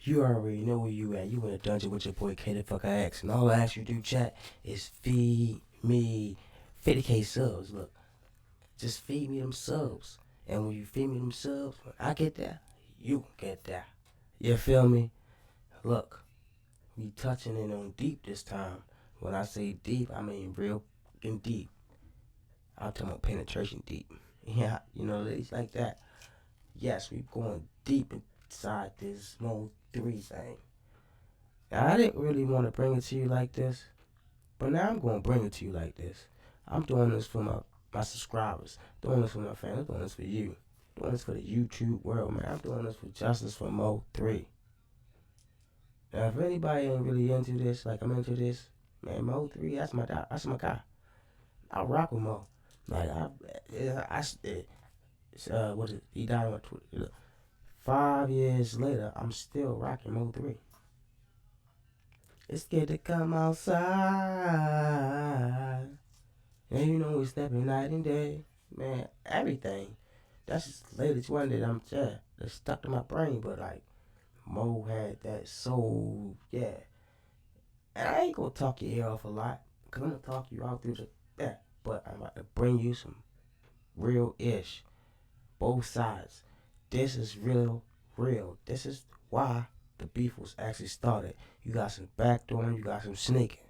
You already know where you at. You in a dungeon with your boy K the fuck X. And all I ask you to do, chat, is feed me 50K subs. Look, just feed me them subs. And when you feed me them subs, when I get there, you get there. You feel me? Look, we touching in on deep this time. When I say deep, I mean real fucking deep. I'm talking about penetration deep. Yeah, you know, it's like that. Yes, we going deep inside this MO3 thing. Now, I didn't really want to bring it to you like this, but now I'm going to bring it to you like this. I'm doing this for my subscribers, doing this for my fans, I'm doing this for you, doing this for the YouTube world, man. I'm doing this for justice for MO3. Now, if anybody ain't really into this, like I'm into this, man, MO3, that's my guy. I rock with Mo. Like what is it? He died on Twitter. 5 years later, I'm still rocking MO3. It's scared to come outside. And you know we stepping night and day. Man, everything. That's just the latest one that that's stuck to my brain. But like, Mo had that soul, yeah. And I ain't gonna talk your ear off a lot. Cause I'm gonna talk you all through the, yeah. But I'm about to bring you some real ish. Both sides. This is real, real. This is why the beef was actually started. You got some backdooring, you got some sneaking.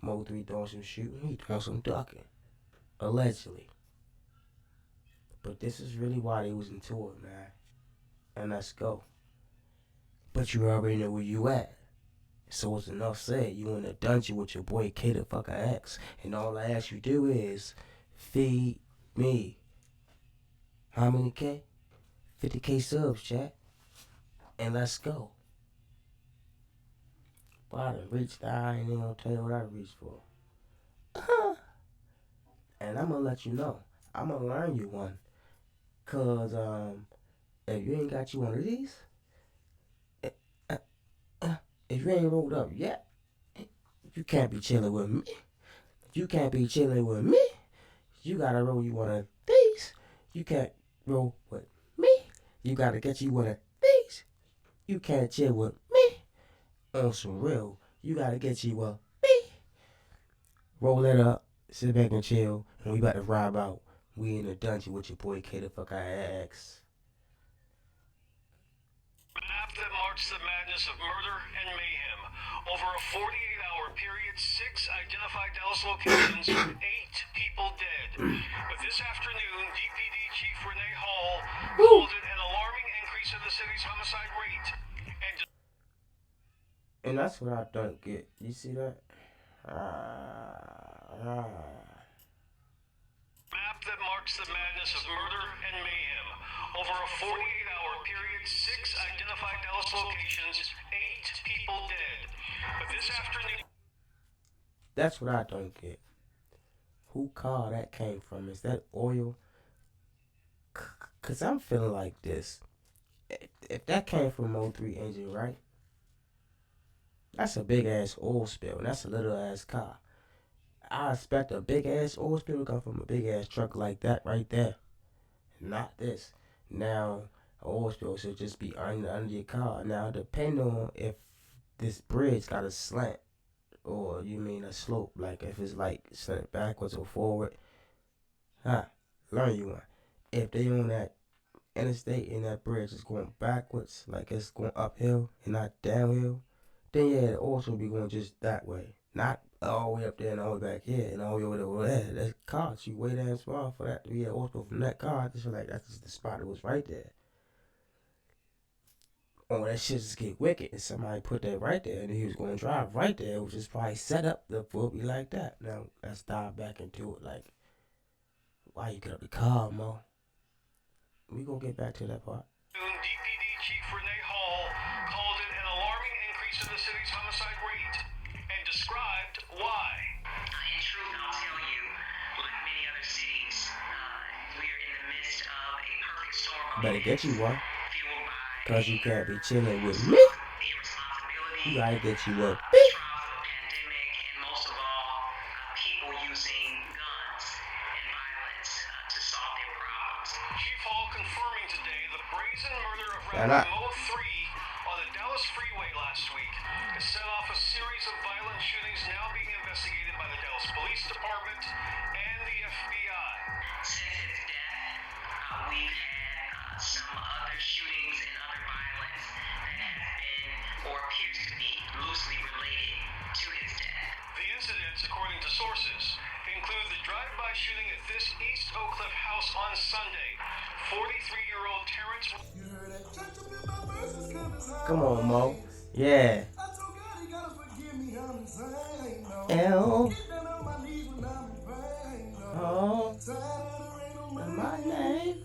Mo3 doing some shooting, he doing some ducking. Allegedly. But this is really why they was into it, man. And let's go. But you already know where you at. So it's enough said. You in a dungeon with your boy K the fucker X. And all I ask you do is feed me. How many K? 50K subs, chat. And let's go. But I done reached I ain't even gonna tell you what I reached for. And I'm gonna let you know. I'm gonna learn you one. Cause if you ain't got you one of these, eh, uh, if you ain't rolled up yet, you can't be chilling with me. You can't be chilling with me. You gotta roll you one of these. You can't roll with me. You gotta get you one of these. You can't chill with me. On some real, you gotta get you a me. Roll that up, sit back and chill, and we about to ride out. We in the dungeon with your boy K the fuck I X. Map that marks the madness of murder and mayhem. Over a 48-hour period, 6 identified Dallas locations, 8 people dead. But this afternoon, DPD Chief Renee Hall called it an alarming increase in the city's homicide rate. And that's what I don't get. You see that? Map that marks the madness of murder and mayhem. Over a 48-hour period, 6 identified Dallas locations, 8 people dead. But this afternoon... That's what I don't get. Who car that came from? Is that oil? Cause I'm feeling like this. If that came from MO3 engine, right? That's a big ass oil spill. And that's a little ass car. I expect a big ass oil spill to come from a big ass truck like that right there. Not this. Now, an oil spill should just be under your car. Now, depending on if this bridge got a slant or you mean a slope, like if it's like slant backwards or forward, learn you one. If they on that interstate and that bridge is going backwards, like it's going uphill and not downhill, then yeah, the oil should be going just that way. Not all the way up there and all the way back here and all the way over there. That costs you way damn small for that to be an oil spill from that car. I just feel like that's just the spot that was right there. Oh, that shit just get wicked and somebody put that right there and he was going to drive right there, which is probably set up for it be like that. Now, let's dive back into it. Like, why you get up the car, Mo? We gonna get back to that part. DPD Chief Renee Hall called it an alarming increase in the city's homicide rate and described why. In truth, I'll tell you, like many other cities, we are in the midst of a perfect storm. Better get you one. Fueled by Cause you can't be chilling with me. irresponsibility, You gotta get you a trials of the pandemic, and most of all, people using guns and violence to solve their problems. Chief Hall confirming today the brazen murder of Now Rapper that- MO3 on has set off a series of violent shootings now being investigated by the Dallas Police Department and the FBI. Since his death, we've had some other shootings and other violence that has been or appears to be loosely related to his death. The incidents, according to sources, include the drive-by shooting at this East Oak Cliff house on Sunday. 43-year-old Terrence... Come on, Mo. Yeah. L. Oh. My name.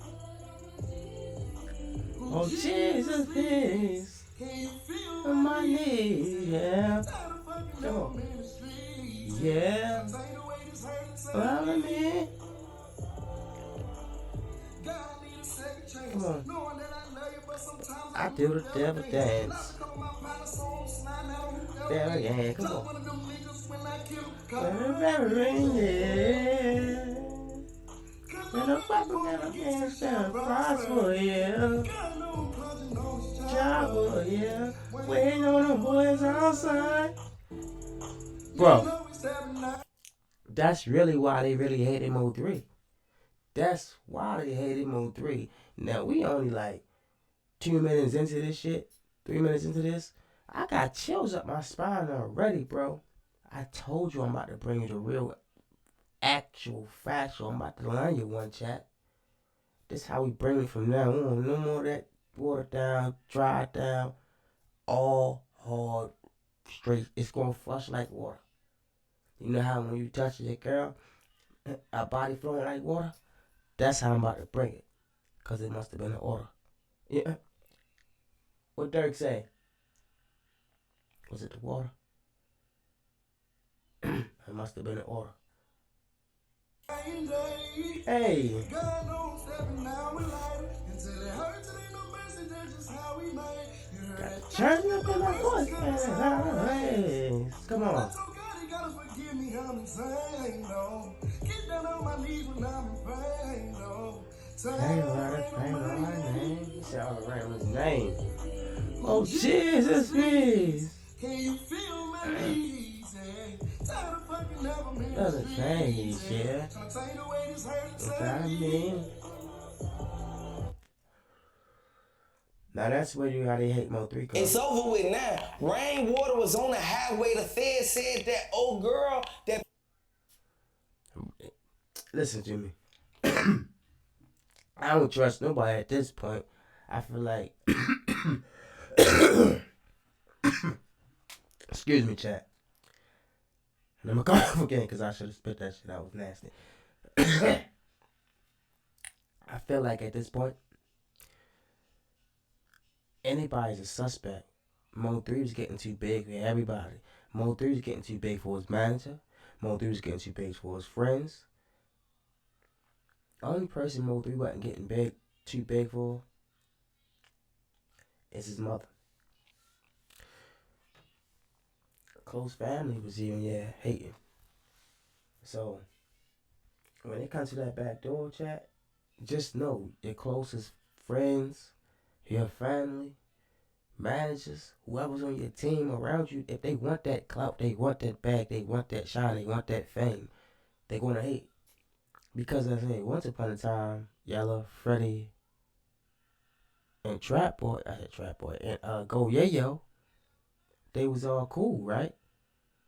Oh, Jesus, please. On my knees, yeah. Come on. Yeah. Follow me. Come on. I do the devil dance. There again, come on. Yeah. And a weapon and a man stand prosper, yeah. Java, yeah. Waiting on the boys outside. Bro, that's really why they really hated MO3. That's why they hated MO3. Now, we only like 2 minutes into this shit, 3 minutes into this. I got chills up my spine already, bro. I told you I'm about to bring you the real, actual, factual. I'm about to learn you one, chat. This how we bring it from now on. No more of that watered down, dried down, all hard, straight. It's gonna flush like water. You know how when you touch it, girl, a body flowing like water? That's how I'm about to bring it. Because it must have been an order. Yeah. What Dirk say? Was it the water? It must have been an order. Hey. Got the turn up in my voice. Hey. Come on. Hey, on my name. He said all around his name. Oh, Jesus, please. Can you feel my knees? Doesn't change, yeah. What I mean. Now that's where you how they hate MO3. It's over with now. Rainwater was on the highway. The Fed said that old girl that. Listen to me. I don't trust nobody at this point. I feel like. Excuse me, chat. And I'm gonna cough again because I should have spit that shit out. It was nasty. I feel like at this point, anybody's a suspect. MO3 was getting too big for everybody. MO3 was getting too big for his manager. MO3 was getting too big for his friends. The only person MO3 wasn't getting too big for is his mother. Close family was even, hating. So, when it comes to that back door chat, just know your closest friends, your family, managers, whoever's on your team around you, if they want that clout, they want that bag, they want that shine, they want that fame, they're going to hate. Because I say, once upon a time, Yella, Freddie, and Trap Boy, and Go Yayo, they was all cool, right?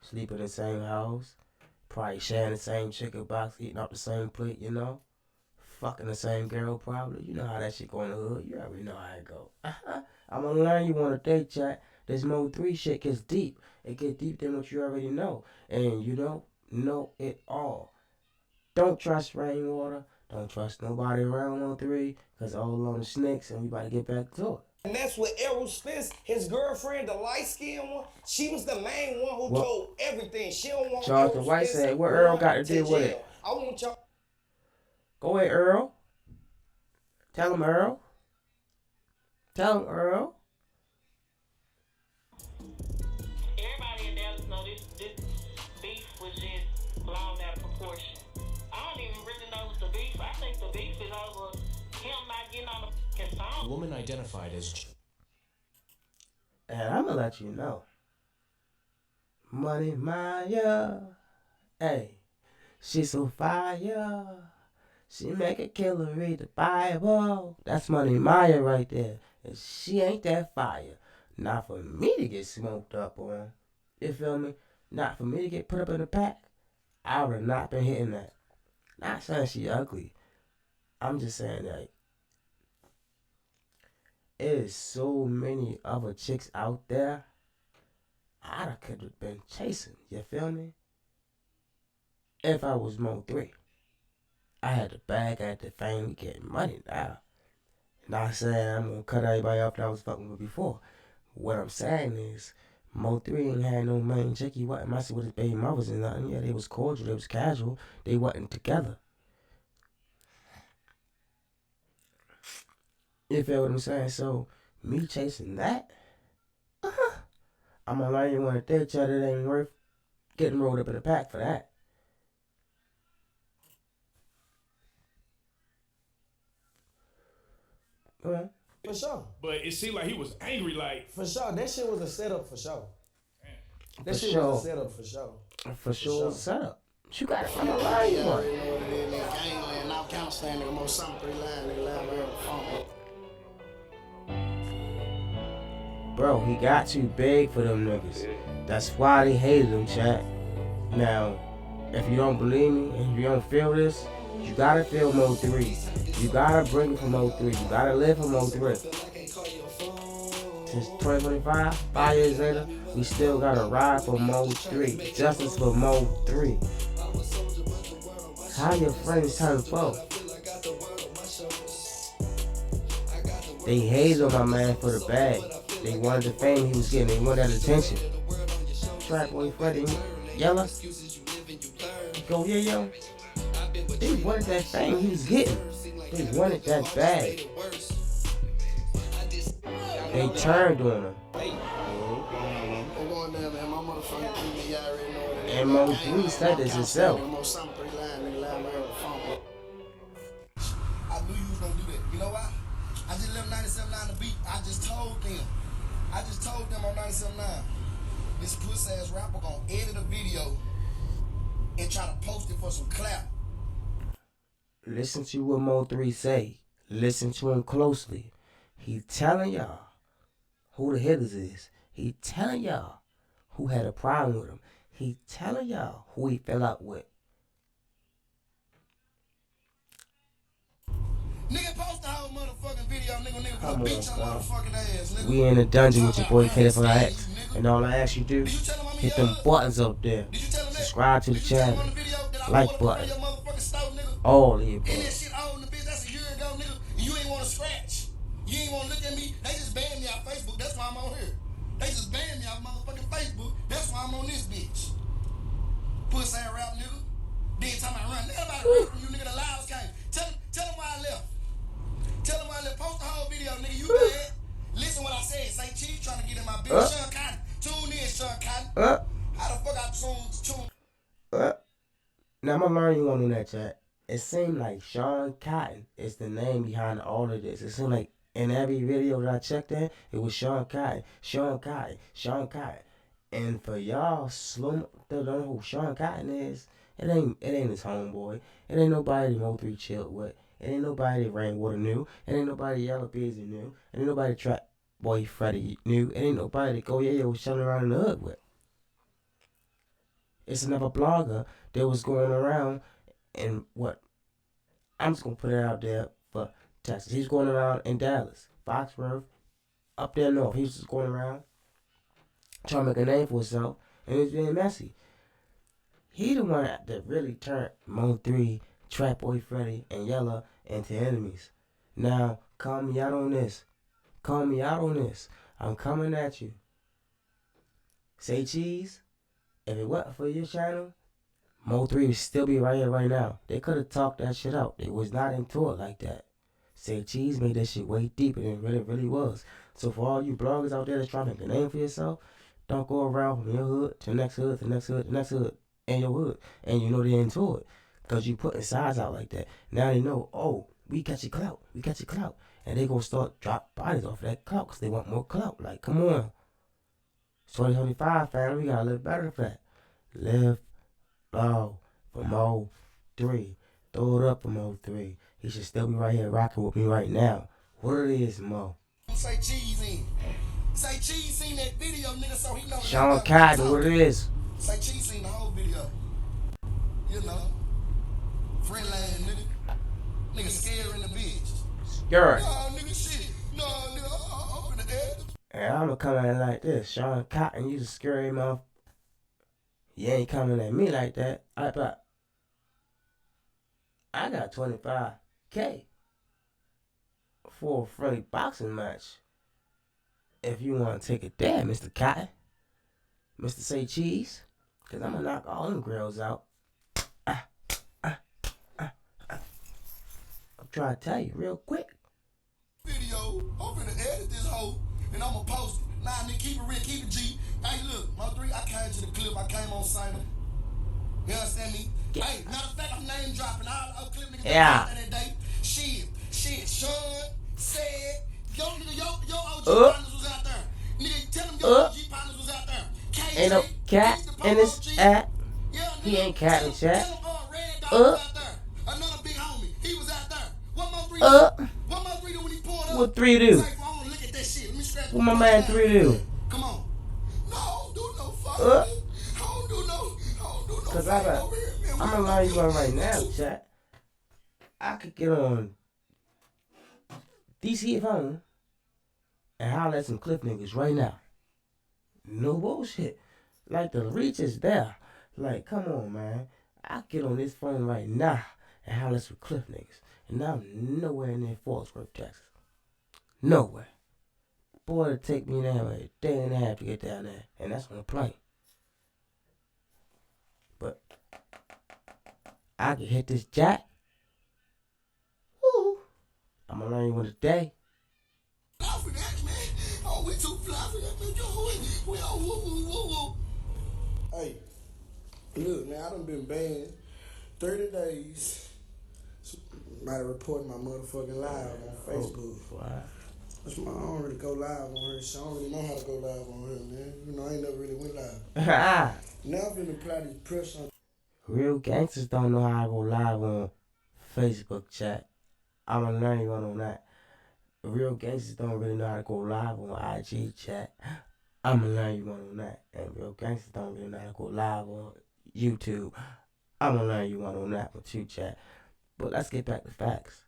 Sleep in the same house, probably sharing the same chicken box, eating off the same plate, you know? Fucking the same girl, probably. You know how that shit go in the hood. You already know how it go. I'm gonna learn you on a day, chat. This MO3 shit gets deep. It gets deep than what you already know. And you don't know it all. Don't trust Rainwater. Don't trust nobody around MO3. Because all on the snakes and we about to get back to it. And that's what Errol Spence, his girlfriend, the light-skinned one, she was the main one who told everything. She don't want Charleston White said, what Earl got to do with it? I want y'all. Go ahead, Earl. Tell him, Earl. Tell him, Earl. Everybody in Dallas know this beef was just blown out of proportion. I don't even really know what's the beef. I think the beef is over him not getting on the song. Woman identified as. And I'm going to let you know. Money Maya. Hey, she so fire. She make a killer read the Bible. That's Money Maya right there. And she ain't that fire. Not for me to get smoked up on. You feel me? Not for me to get put up in the pack. I would have not been hitting that. Not saying she ugly. I'm just saying like it is so many other chicks out there I could have been chasing. You feel me? If I was MO3. I had the bag, I had the fame, we getting money now. Not saying I'm gonna cut everybody off that I was fucking with before. What I'm saying is, Mo3 ain't had no main chick. He wasn't messing with his baby mothers and nothing. Yeah, they was cordial, they was casual. They wasn't together. You feel what I'm saying? So, me chasing that, I'm gonna learn you want to think each other. It ain't worth getting rolled up in a pack for that. For sure. But it seemed like he was angry, like For sure. That shit was a setup for sure. That For shit sure. was a setup for sure. For sure, it's a setup. You got it. I'm gonna You learn you one. already know what it is, nigga. Gangland, now counseling, nigga. MO3 line, nigga. Line here phone. Bro, he got too big for them niggas. That's why they hated him, chat. Now, if you don't believe me and you don't feel this, you gotta feel Mo3. You gotta bring it from Mo3. You gotta live from Mo3. Since 2025, 5 years later, we still gotta ride for Mo3. Justice for Mo3. How your friends turn foe? They hated on my man for the bag. They wanted the fame he was getting. They wanted that attention. Trap boy Freddie, Yella, go yeah yo. They wanted that fame he was getting. They wanted that bag. They turned on him. I'm going down, man. My motherfucking TV, y'all already know what it is. And Mo3 said this himself. MO3 line, nigga. Line here phone. I knew you was gonna do that. You know why? I just left 97.9 the beat. I just told them on 97.9, this pussy ass rapper gonna edit a video and try to post it for some clap. Listen to what Mo3 say. Listen to him closely. He telling y'all who the hitters is. He telling y'all who had a problem with him. He telling y'all who he fell out with. Nigga, post the whole motherfucking video, nigga Come put a bitch on, on bro. motherfucking ass, nigga. We in the dungeon with your boy KFIX. nigga. And all I ask you do, Did you tell him I'm in hit your them hood? buttons up there. Did you tell him that? Subscribe to the Did you tell him channel. on the video that I Like pulled up in button. your motherfucking store, nigga? All of you, And bro. that shit old in the bitch, that's a year ago, nigga. And you ain't want to scratch. You ain't want to look at me. They just banned me off Facebook. That's why I'm on here. They just banned me off motherfucking Facebook. That's why I'm on this bitch. Pussy ass rap, nigga. Then time I run. Nobody run from you, nigga. The lives came. Tell them why I left. Tell them why I left. Post the whole video, nigga. You bad. Listen what I said. Say Chief trying to get in my bitch. Sean Cotton. Tune in, Sean Cotton. How the fuck I tune? Now I'm gonna learn you one on that, chat. It seemed like Sean Cotton is the name behind all of this. It seemed like in every video that I checked in, it was Sean Cotton, Sean Cotton, Sean Cotton. And for y'all slow don't know who Sean Cotton is, it ain't his homeboy. It ain't nobody Mo3 chilled with. It ain't nobody Rainwater knew. It ain't nobody Yella Beezy knew. It ain't nobody Trap Boy Freddie knew. It ain't nobody Go Yeah was chilling around in the hood with. It's another blogger that was going around and what? I'm just gonna put it out there for Texas. He's going around in Dallas, Foxworth, up there north. He was just going around trying to make a name for himself, and it was being messy. He the one that really turned Mo3, Trap Boy Freddy, and Yella into enemies. Now, call me out on this. Call me out on this. I'm coming at you. Say cheese. If it wasn't for your channel, Mo3 would still be right here right now. They could have talked that shit out. They was not into it like that. Say cheese made that shit way deeper than it really was. So for all you bloggers out there that's trying to make a name for yourself, don't go around from your hood to the next hood to the next hood to the next hood in your hood. And you know they're into it. Because you putting sides out like that. Now they know, oh, we got your clout. We got your clout. And they gonna start drop bodies off that clout because they want more clout. Like, come on. 2025, fam. We gotta live better for that. Live low for MO3. Throw it up for MO3. He should still be right here rocking with me right now. What it is, Mo? Say cheese in. Say cheese seen that video, nigga, so he know that Sean I'm Cotton, what it is? Say cheese seen the whole video. You know. Friend lane, nigga. Nigga scaring the bitch. Scared. No, nigga, shit. No, nigga, I'm finna add. And I'ma come at it like this. Sean Cotton, you the scary motherfucker. You ain't coming at me like that. I got 25K for a friendly boxing match. If you want to take it there, Mr. Cotton. Mr. Say Cheese. Because I'm going to knock all them grills out. I'm trying to tell you real quick. Video, I'm finna edit this hoe, and I'ma post it. Nah, nigga, keep it real, keep it G. Hey, look, MO3, I came to the clip, I came on Simon. You understand me? Yeah. Hey, matter of fact, I'm name dropping. I'll clip niggas that day. Shit, Sean said, yo, nigga, your OG partners was out there. Nigga, tell them your OG partners was out there. KJ, ain't no cat in this app. Yeah, He ain't cat in chat. Tell them Red Dog was out there. Another big homie, he was out there. What MO3 do when he pulled up? What 3 do? Like, I wanna look at that shit. Let me scratch What my man 3 do? Come on. No, I don't do no fucking. I don't do no. Cause I'm gonna lie you one right now, chat. I could get on DC phone and holler at some cliff niggas right now. No bullshit. Like the reach is there. Like, come on, man. I could get on this phone right now and holler at some cliff niggas. And I'm nowhere near Fort Worth, Texas. Nowhere. Boy, it'll take me down a day and a half to get down there. And that's on a plane. But I can hit this jack. Woo. I'm gonna learn you one today. For that, man. Oh, we too fly for that, man. We all woo. Hey, look, man, I done been banned 30 days. Might have reported my motherfucking live on Facebook. Wow. That's why I don't really go live on her, so I don't really know how to go live on her, man. You know, I ain't never really went live. Now I'm finna apply this pressure. Real gangsters don't know how to go live on Facebook chat. I'm gonna learn you one on that. Real gangsters don't really know how to go live on IG chat. I'm gonna learn you one on that. And real gangsters don't really know how to go live on YouTube. I'm gonna learn you one on that one too, chat. But let's get back to facts.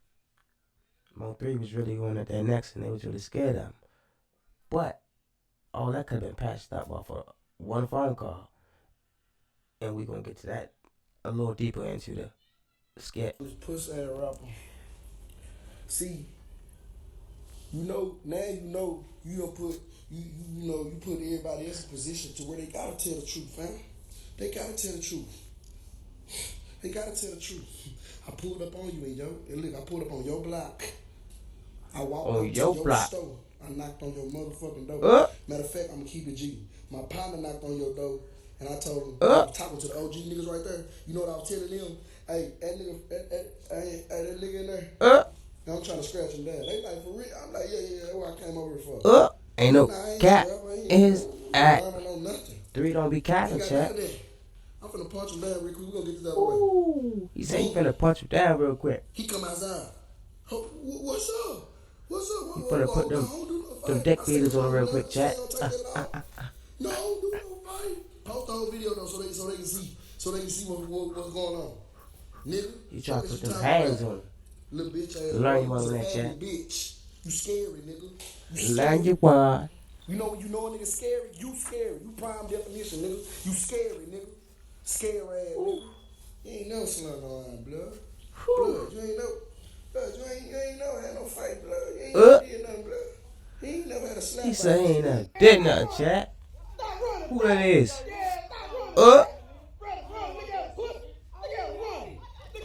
MO3 was really going at their necks and they was really scared of him. But all that could have been patched up off of one phone call. And we're gonna get to that a little deeper into the skit. This pussy ass rapper. See, you know, now you know you don't put you put everybody else in position to where they gotta tell the truth, fam. They gotta tell the truth. They gotta tell the truth. I pulled up on you and look, I pulled up on your block. I walked on up your to your block. store. I knocked on your motherfucking door. Matter of fact, I'm gonna keep it G. My partner knocked on your door and I told him, I was talking to the OG niggas right there. You know what I was telling them? Hey, that nigga in there. I'm trying to scratch him down. They like, for real? I'm like, yeah, that's what I came over here for. Ain't no cat in his act. Nothing. 3 don't be catting, chat. I'm finna punch him down real quick. We gonna get this out of the way. He said he finna punch him down real quick. He come outside. What's up? He finna put them deck beaters on real quick, chat. No, don't do no fight. Post the whole video though, so they can see, what's going on. Nigga, You try to put them hands on him. Little bitch ass. Learn you one on that, chat. Bitch, you scary, nigga. Learn you one. You know when you know a nigga scary, you scary. You prime definition, nigga. You scary, nigga. Scary ass, nigga. You ain't never slung no line, blood. Blood, you ain't never. Blood, you ain't never had no fight, blood. You ain't never did nothing, blood. You ain't never had a slap. He said he ain't never did nothing, chat. Who that is?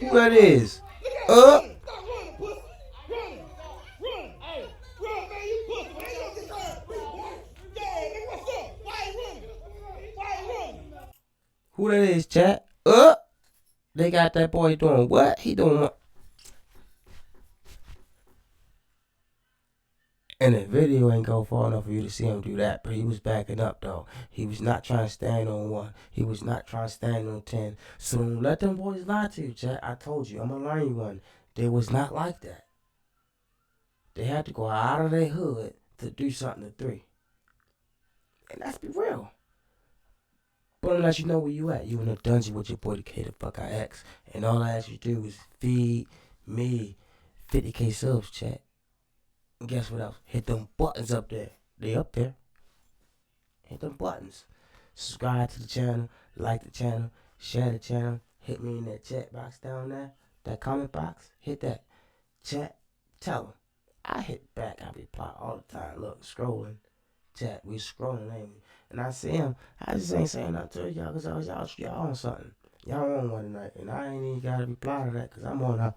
Who that is? Who that is, chat? They got that boy doing what? He doing what? And the video ain't go far enough for you to see him do that, but he was backing up though. He was not trying to stand on 1. He was not trying to stand on 10. So don't let them boys lie to you, chat. I told you, I'm gonna learn you one. They was not like that. They had to go out of their hood to do something to 3. And let's be real. But unless you know where you at, you in a dungeon with your boy the K the fuck I X. And all I ask you to do is feed me 50K subs, chat. And guess what else? Hit them buttons up there. They up there. Hit them buttons. Subscribe to the channel, like the channel, share the channel. Hit me in that chat box down there, that comment box. Hit that chat. Tell them. I hit back. I reply all the time. Look, scrolling. Chat. We scrolling, ain't we? And I see him. I just ain't saying nothing to y'all because y'all on something. Y'all on one tonight. And I ain't even got to reply to that because I'm on a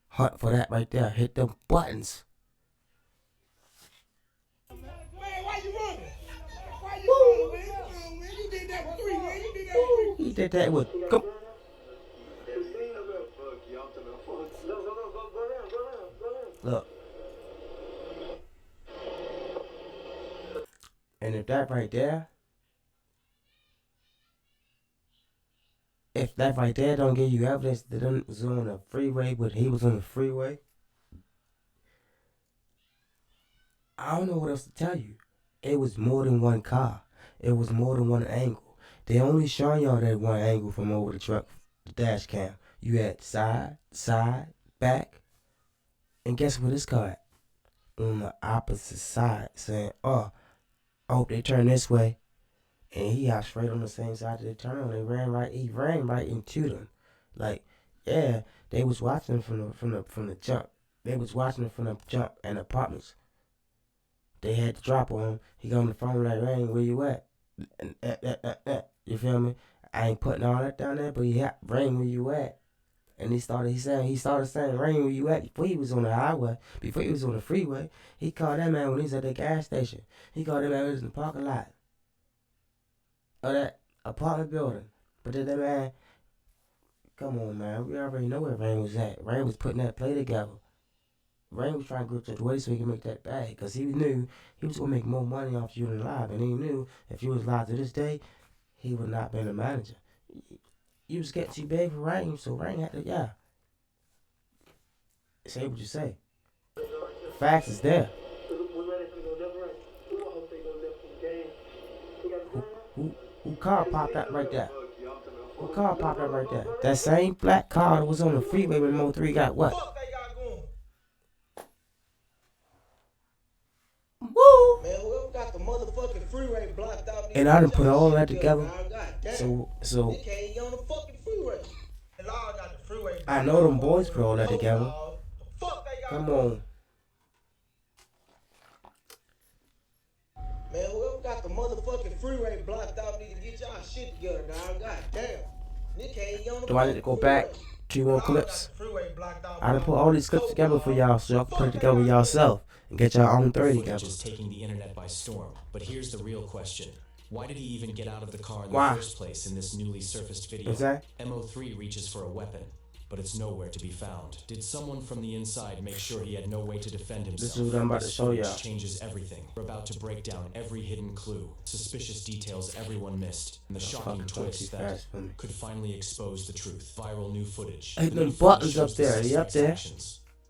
hunt for that right there. Hit them buttons. Man, why you running? Why you running, man? Come on, man. You did that with 3, man. You did that with 3. He did that with. Go. Look. And if that right there don't give you evidence that them was on the freeway, but he was on the freeway, I don't know what else to tell you. It was more than one car. It was more than one angle. They only showing y'all that one angle from over the truck, the dash cam. You had side, back, and guess what this car at? On the opposite side, saying, "Oh, I hope they turn this way." And he got straight on the same side that they turned on. He ran right into them. Like, yeah, they was watching from the jump. They was watching from the jump and apartments. They had to drop on him. He got on the phone like, "Rain, where you at?" You feel me? I ain't putting all that down there, but yeah, "Rain, where you at?" And he started saying, "Rain, where you at?" Before he was on the highway, before he was on the freeway. He called that man when he was at the gas station. He called that man when he was in the parking lot of that apartment building. But then that man, come on, man, we already know where Rain was at. Rain was putting that play together. Rain was trying to go to the way so he could make that bag, because he knew he was going to make more money off you than live. And he knew if you was live to this day, he would not be the manager. You was getting too big for Rain, so Rain had to, yeah. Say what you say. Facts is there. Who car popped out right there? Who car popped out right there? That same black car that was on the freeway when MO3 got what? Woo! Man, whoever got the motherfucking freeway blocked out. And I done put all that together. So they can't get on the fucking freeway. I know them boys put all that together. Come on. Man, whoever got the motherfucking freeway blocked out need to get y'all shit together, dog. God damn. Do I need to go back 2 more clips? I done put all these clips together for y'all so y'all can put it together yourself and get your own 30 together. Just taking the internet by storm. But here's the real question. Why did he even get out of the car in the first place in this newly surfaced video? MO3 reaches for a weapon, but it's nowhere to be found. Did someone from the inside make sure he had no way to defend himself? This is what I'm about to show y'all. Changes everything. We're about to break down every hidden clue, suspicious details everyone missed, and the shocking twist that could finally expose the truth. Viral new footage. Hey, them buttons up there. They up there.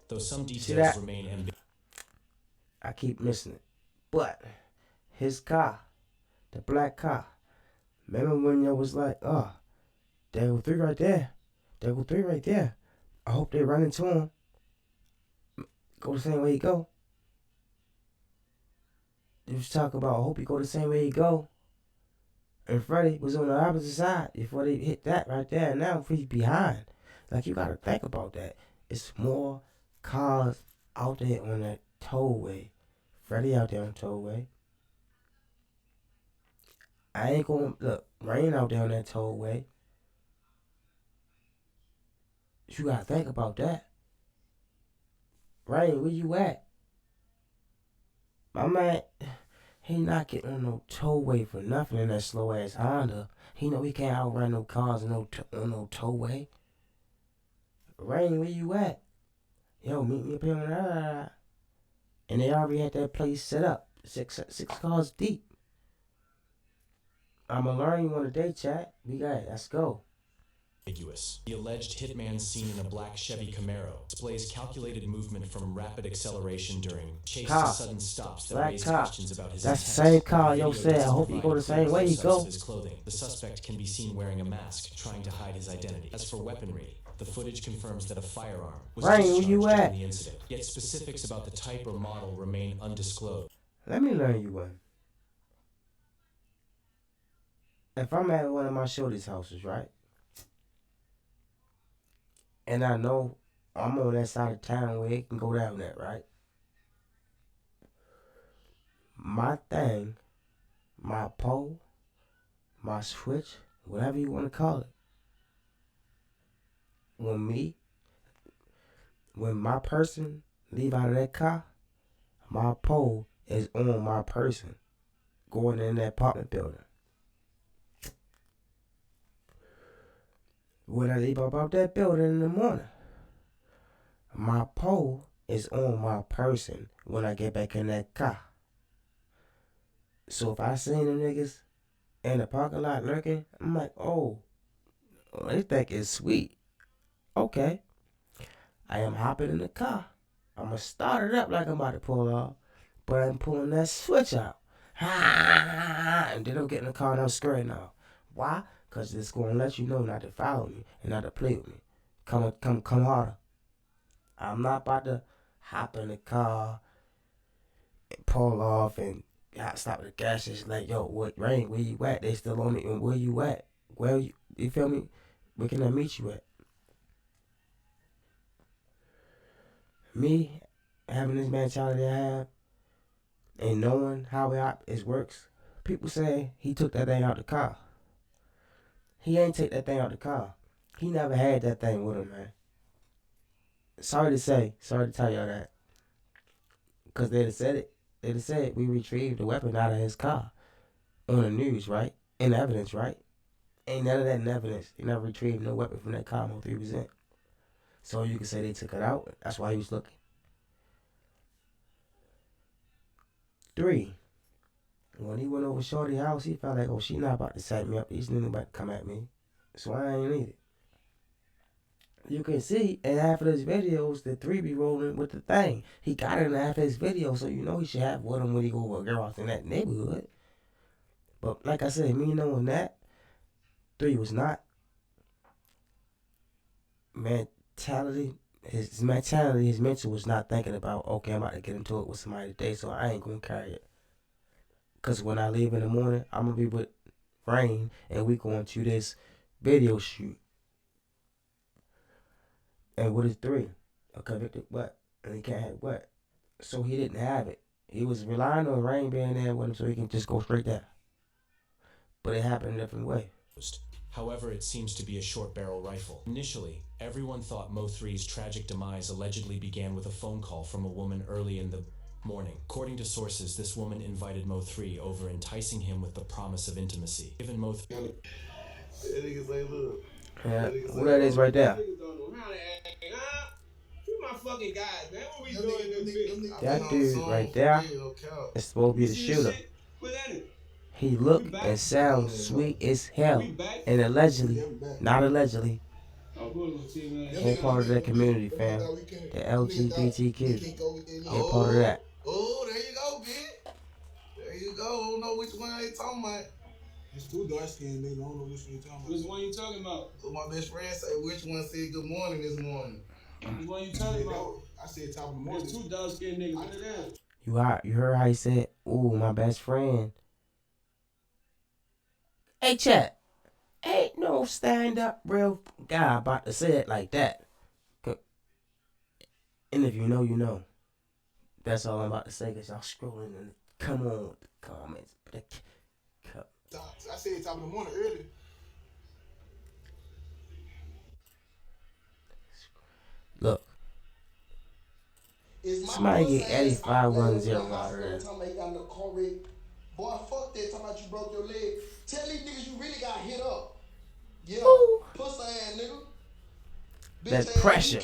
Though some details remain ambiguous. I keep missing it. But his car, the black car. Remember when y'all was like, "Oh, there go 3 right there. There go 3 right there. I hope they run into him. Go the same way he go." They was talking about, I hope he go the same way he go. And Freddie was on the opposite side before they hit that right there. And now he's behind. Like, you gotta think about that. It's more cars out there on that tollway. Freddie out there on tollway. I ain't gonna look. Rain out there on that tollway. You gotta think about that. Rain, where you at? My man, he not getting on no tollway for nothing in that slow ass Honda. He know he can't outrun no cars on no tollway. Rain, where you at? Yo, meet me up here on that. And they already had that place set up. Six cars deep. I'ma learn you on a day, chat. We got it. Let's go. Ambiguous. The alleged hitman seen in a black Chevy Camaro displays calculated movement from rapid acceleration during chase to sudden stops that raise questions about his That's intent. the same car yo said. I hope you go the same way he go. His clothing. The suspect can be seen wearing a mask, trying to hide his identity. As for weaponry, the footage confirms that a firearm was discharged during the incident. Yet specifics about the type or model remain undisclosed. Let me learn you one. If I'm at one of my shorty's houses, right? And I know I'm on that side of town where it can go down that, right? My thing, my pole, my switch, whatever you want to call it. When my person leave out of that car, my pole is on my person going in that apartment building. When I leave out that building in the morning, my pole is on my person when I get back in that car. So if I seen them niggas in the parking lot lurking, I'm like, oh, they think it's sweet. Okay. I am hopping in the car. I'm going to start it up like I'm about to pull off, but I'm pulling that switch out. And then I'm getting in the car and I'm scurrying off. Why? Because it's going to let you know not to follow me and not to play with me. Come harder. I'm not about to hop in the car and pull off and stop at the gas station like, yo, what, Rain, where you at? They still on me. And where you at? Where you feel me? Where can I meet you at? Me having this mentality I have and knowing how it works, people say he took that thing out the car. He ain't take that thing out the car. He never had that thing with him, man. Sorry to tell y'all that. Because they'd have said it. They'd have said we retrieved the weapon out of his car. On the news, right? In evidence, right? Ain't none of that in evidence. They never retrieved no weapon from that car MO3 was in. So you can say they took it out. That's why he was looking. 3. When he went over Shorty's house, he felt like, oh, she not about to set me up. These niggas about to come at me. So I ain't need it. You can see in half of his videos, the 3 be rolling with the thing. He got it in half of his videos, so you know he should have with him when he go with a girl out in that neighborhood. But like I said, me knowing that, 3 was not mentality. His mental was not thinking about, okay, I'm about to get into it with somebody today, so I ain't going to carry it. Because when I leave in the morning, I'm going to be with Rain, and we going to this video shoot. And what is 3? A convicted what? And he can't have what? So he didn't have it. He was relying on Rain being there with him so he can just go straight there. But it happened a different way. However, it seems to be a short barrel rifle. Initially, everyone thought MO3's tragic demise allegedly began with a phone call from a woman early in the morning. According to sources, this woman invited MO3 over, enticing him with the promise of intimacy. Given MO3... Yeah, who that is right there? That dude right there is supposed to be the shooter. He look and sounds sweet as hell. And allegedly, not allegedly, he part of that community, fam. The LGBTQ. He part of that. Oh, there you go, bitch. There you go. I don't know which one they talking about. It's 2 dark-skinned niggas. I don't know which one you talking about. Which one you talking about? So my best friend say which one said good morning this morning. Which one you talking about? I said top of the morning. There's 2 dark-skinned niggas. You heard how he said, ooh, my best friend. Hey, chat. Ain't no stand-up real guy about to say it like that. And if you know, you know. That's all I'm about to say, because y'all scrolling and come on with the comments. I said top of the morning earlier. Look. Somebody get Eddie 510 out of there. Boy, fuck that. Talking about you broke your leg. Tell these niggas you really got hit up. Yeah. Ooh. Pussy ass nigga. That pressure.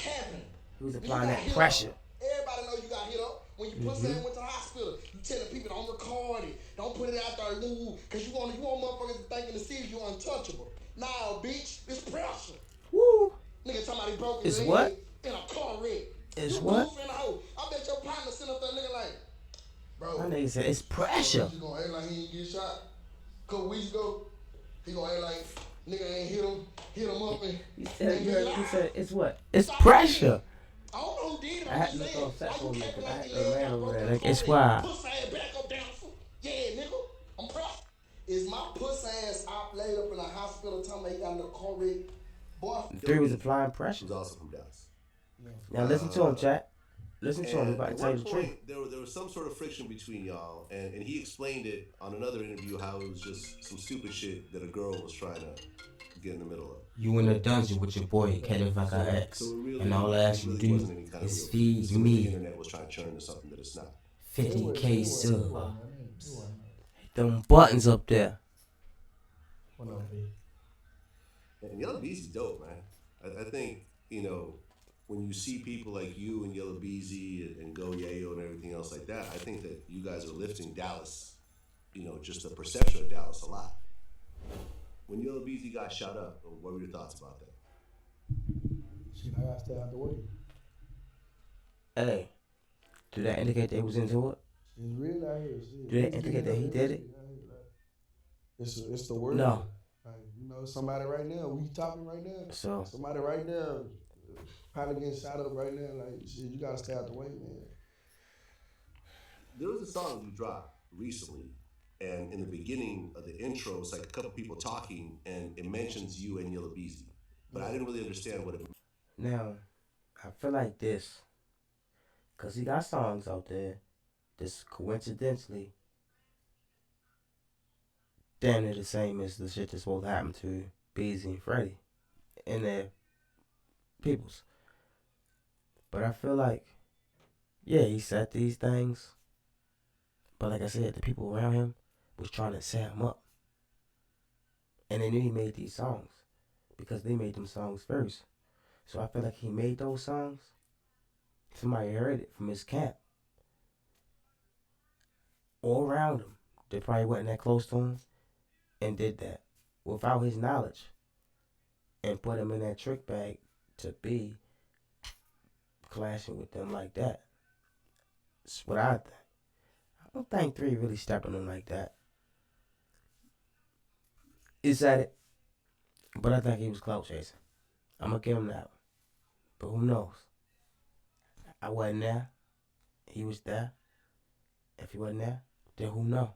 Who's applying that pressure? Everybody know you got hit up. when your pussy ass went to the hospital. You telling people don't record it, don't put it out there, cause you want motherfuckers to think in the city you untouchable. Nah, bitch, it's pressure. Woo. Nigga talking about he broke his It's leg what? in a car wreck. It's You what? goofy in the hoe. I bet your partner sitting up there looking like, bro. My nigga said it's pressure. You gonna act like he ain't get shot? A couple weeks ago, he gonna act like nigga ain't hit him up and He said it's what? It's pressure. I don't know who did it. I had to look on that for a minute. I had a man over there. Like, it's why. Pussy ass back up down. Yeah, nigga. I'm proud. Is my pussy ass out laid up in a hospital talking about he got in a car wreck? Boy. 3 was applying pressure. He was also from Dallas. Now listen to him, chat. Listen to him. He's about to tell you the truth. There was some sort of friction between y'all, and he explained it on another interview how it was just some stupid shit that a girl was trying to get in the middle of. You in a dungeon with your boy, K-F-I-X, and all I ask you to do is feed me. The internet was trying to turn into something that it's not. 50K subs. Them buttons up there. And Yella Beezy's dope, man. I think, when you see people like you and Yella Beezy and Go Yayo and everything else like that, I think that you guys are lifting Dallas, just the perception of Dallas a lot. When Yella Beezy got shot up, what were your thoughts about that? Shit, I gotta stay out the way. Hey, did that indicate they was into it? It's real out here. Shit. Did that indicate that he did it? It's the word. No. Like, somebody right now, we talking right now. So somebody right now probably getting shot up right now. Like, shit, you gotta stay out the way, man. There was a song you dropped recently, and in the beginning of the intro, it's like a couple people talking, and it mentions you and Yella Beezy. But I didn't really understand what it meant. now, I feel like this, cause he got songs out there, that's coincidentally damn near the same as the shit that's supposed to happen to Beezy and Freddie and their peoples. But I feel like, yeah, he said these things, but like I said, the people around him was trying to set him up. And they knew he made these songs because they made them songs first. So I feel like he made those songs. Somebody heard it from his camp or around him. They probably wasn't that close to him and did that without his knowledge and put him in that trick bag to be clashing with them like that. That's what I think. I don't think 3 really stepped on him like that. He said it, but I think he was clout chasing. I'm going to give him that one. But who knows? I wasn't there. He was there. If he wasn't there, then who knows?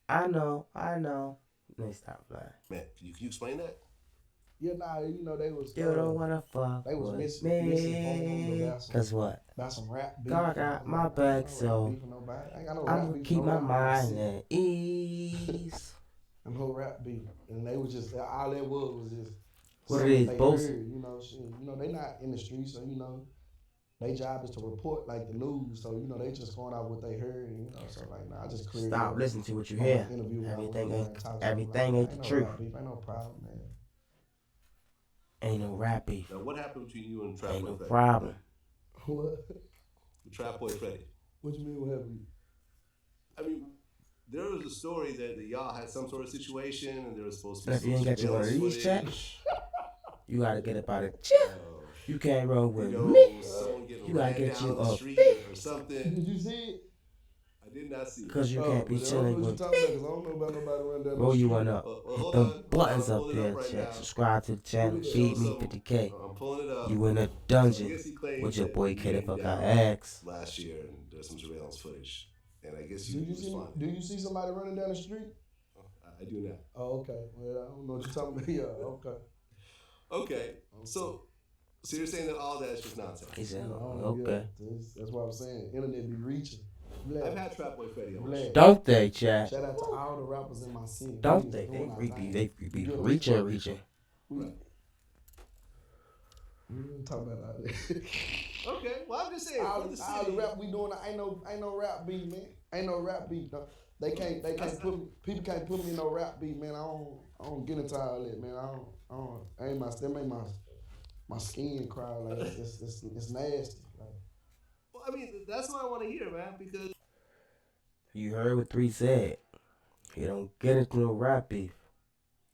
I know. Let me stop lying. Man, can you explain that? Yeah, nah, they was. You don't wanna fuck They was with missing me. Cause what? About some rap beef. God got my back, so I'm gonna keep my mind at ease. And whole rap beef, and they was just all that was just. What it is, both. Heard, they not in the streets, so their job is to report like the news. So they just going out what they heard, So like, I just cleared. Stop listening to what you hear. Everything ain't the truth. Ain't no problem, man. Ain't no rap beef. Now, what happened between you and Trap Ain't Boy no Freddy? problem. What? The Trap Boy Freddy. What you mean? What happened? I mean, there was a story that y'all had some sort of situation, and there was supposed to be. If you ain't got your one of these chats, you gotta get up out of it. You can't roll with me. You gotta get you up. Or something. Did you see it? I did not see it. Cause you can't be chilling with me. I don't know about nobody running down Roll the you street. one up. Hit them buttons up there, chat. Subscribe to the channel. Feed me 50K. I'm pulling it up. You in a dungeon with your boy K-F-I-X. Last year, and there's some surveillance footage. And I guess Do you you see? responded. Do you see somebody running down the street? I do now. Oh, okay. Well, I don't know what you're talking about. Yeah, okay. Okay. So you're saying that all that is just nonsense? He said, Oh, okay. Yeah, that's what I'm saying. Internet be reaching. I've had Trap Boy Freddy on my show. Don't they, chat? Shout out to all the rappers in my city. Don't they? They be reaching. We didn't talk about all that. Okay, well I'm just saying. all the rap we doing, ain't no rap beat, man. Ain't no rap beat. No. They can't put me. People can't put me in no rap beat, man. I don't get into all that, man. That make my skin cry. Like it's nasty. Like, well, I mean, that's what I want to hear, man. Because You heard what 3 said. He don't get into no rap beef.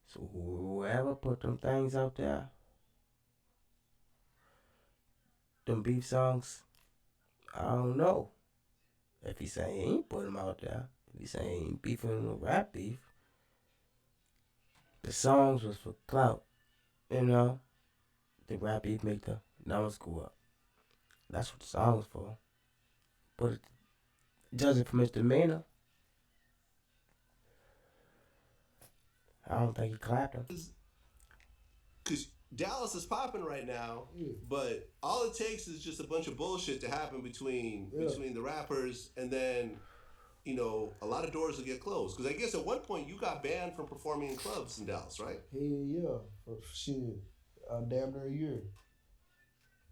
So whoever put them things out there, them beef songs, I don't know. If he say he ain't put them out there, if he say he ain't beefing no rap beef, the songs was for clout. You know, the rap beef make the numbers go up. That's what the song was for. But judging from his demeanor, I don't think he clapped him. because Dallas is popping right now, but all it takes is just a bunch of bullshit to happen between the rappers, and then a lot of doors will get closed. Because I guess at one point you got banned from performing in clubs in Dallas, right? Hell yeah, for shit, damn near a year.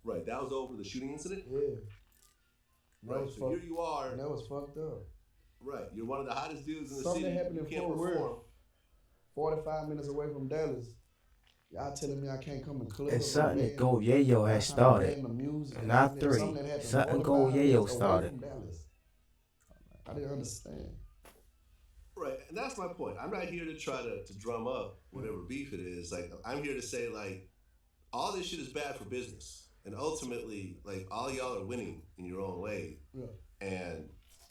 Right, that was over the shooting incident. Yeah. Right, so here you are. And that was fucked up. Right, you're one of the hottest dudes in the Something city. happened You in can't Fort perform. Worth, 45 minutes away from Dallas. Y'all telling me I can't come to clubs. And something that Go Yayo had started. And not 3. Something Go Yayo started. I didn't understand. Right, and that's my point. I'm not here to try to drum up whatever beef it is. Like, I'm here to say, like, all this shit is bad for business. And ultimately, like, all y'all are winning in your own way. Yeah. And,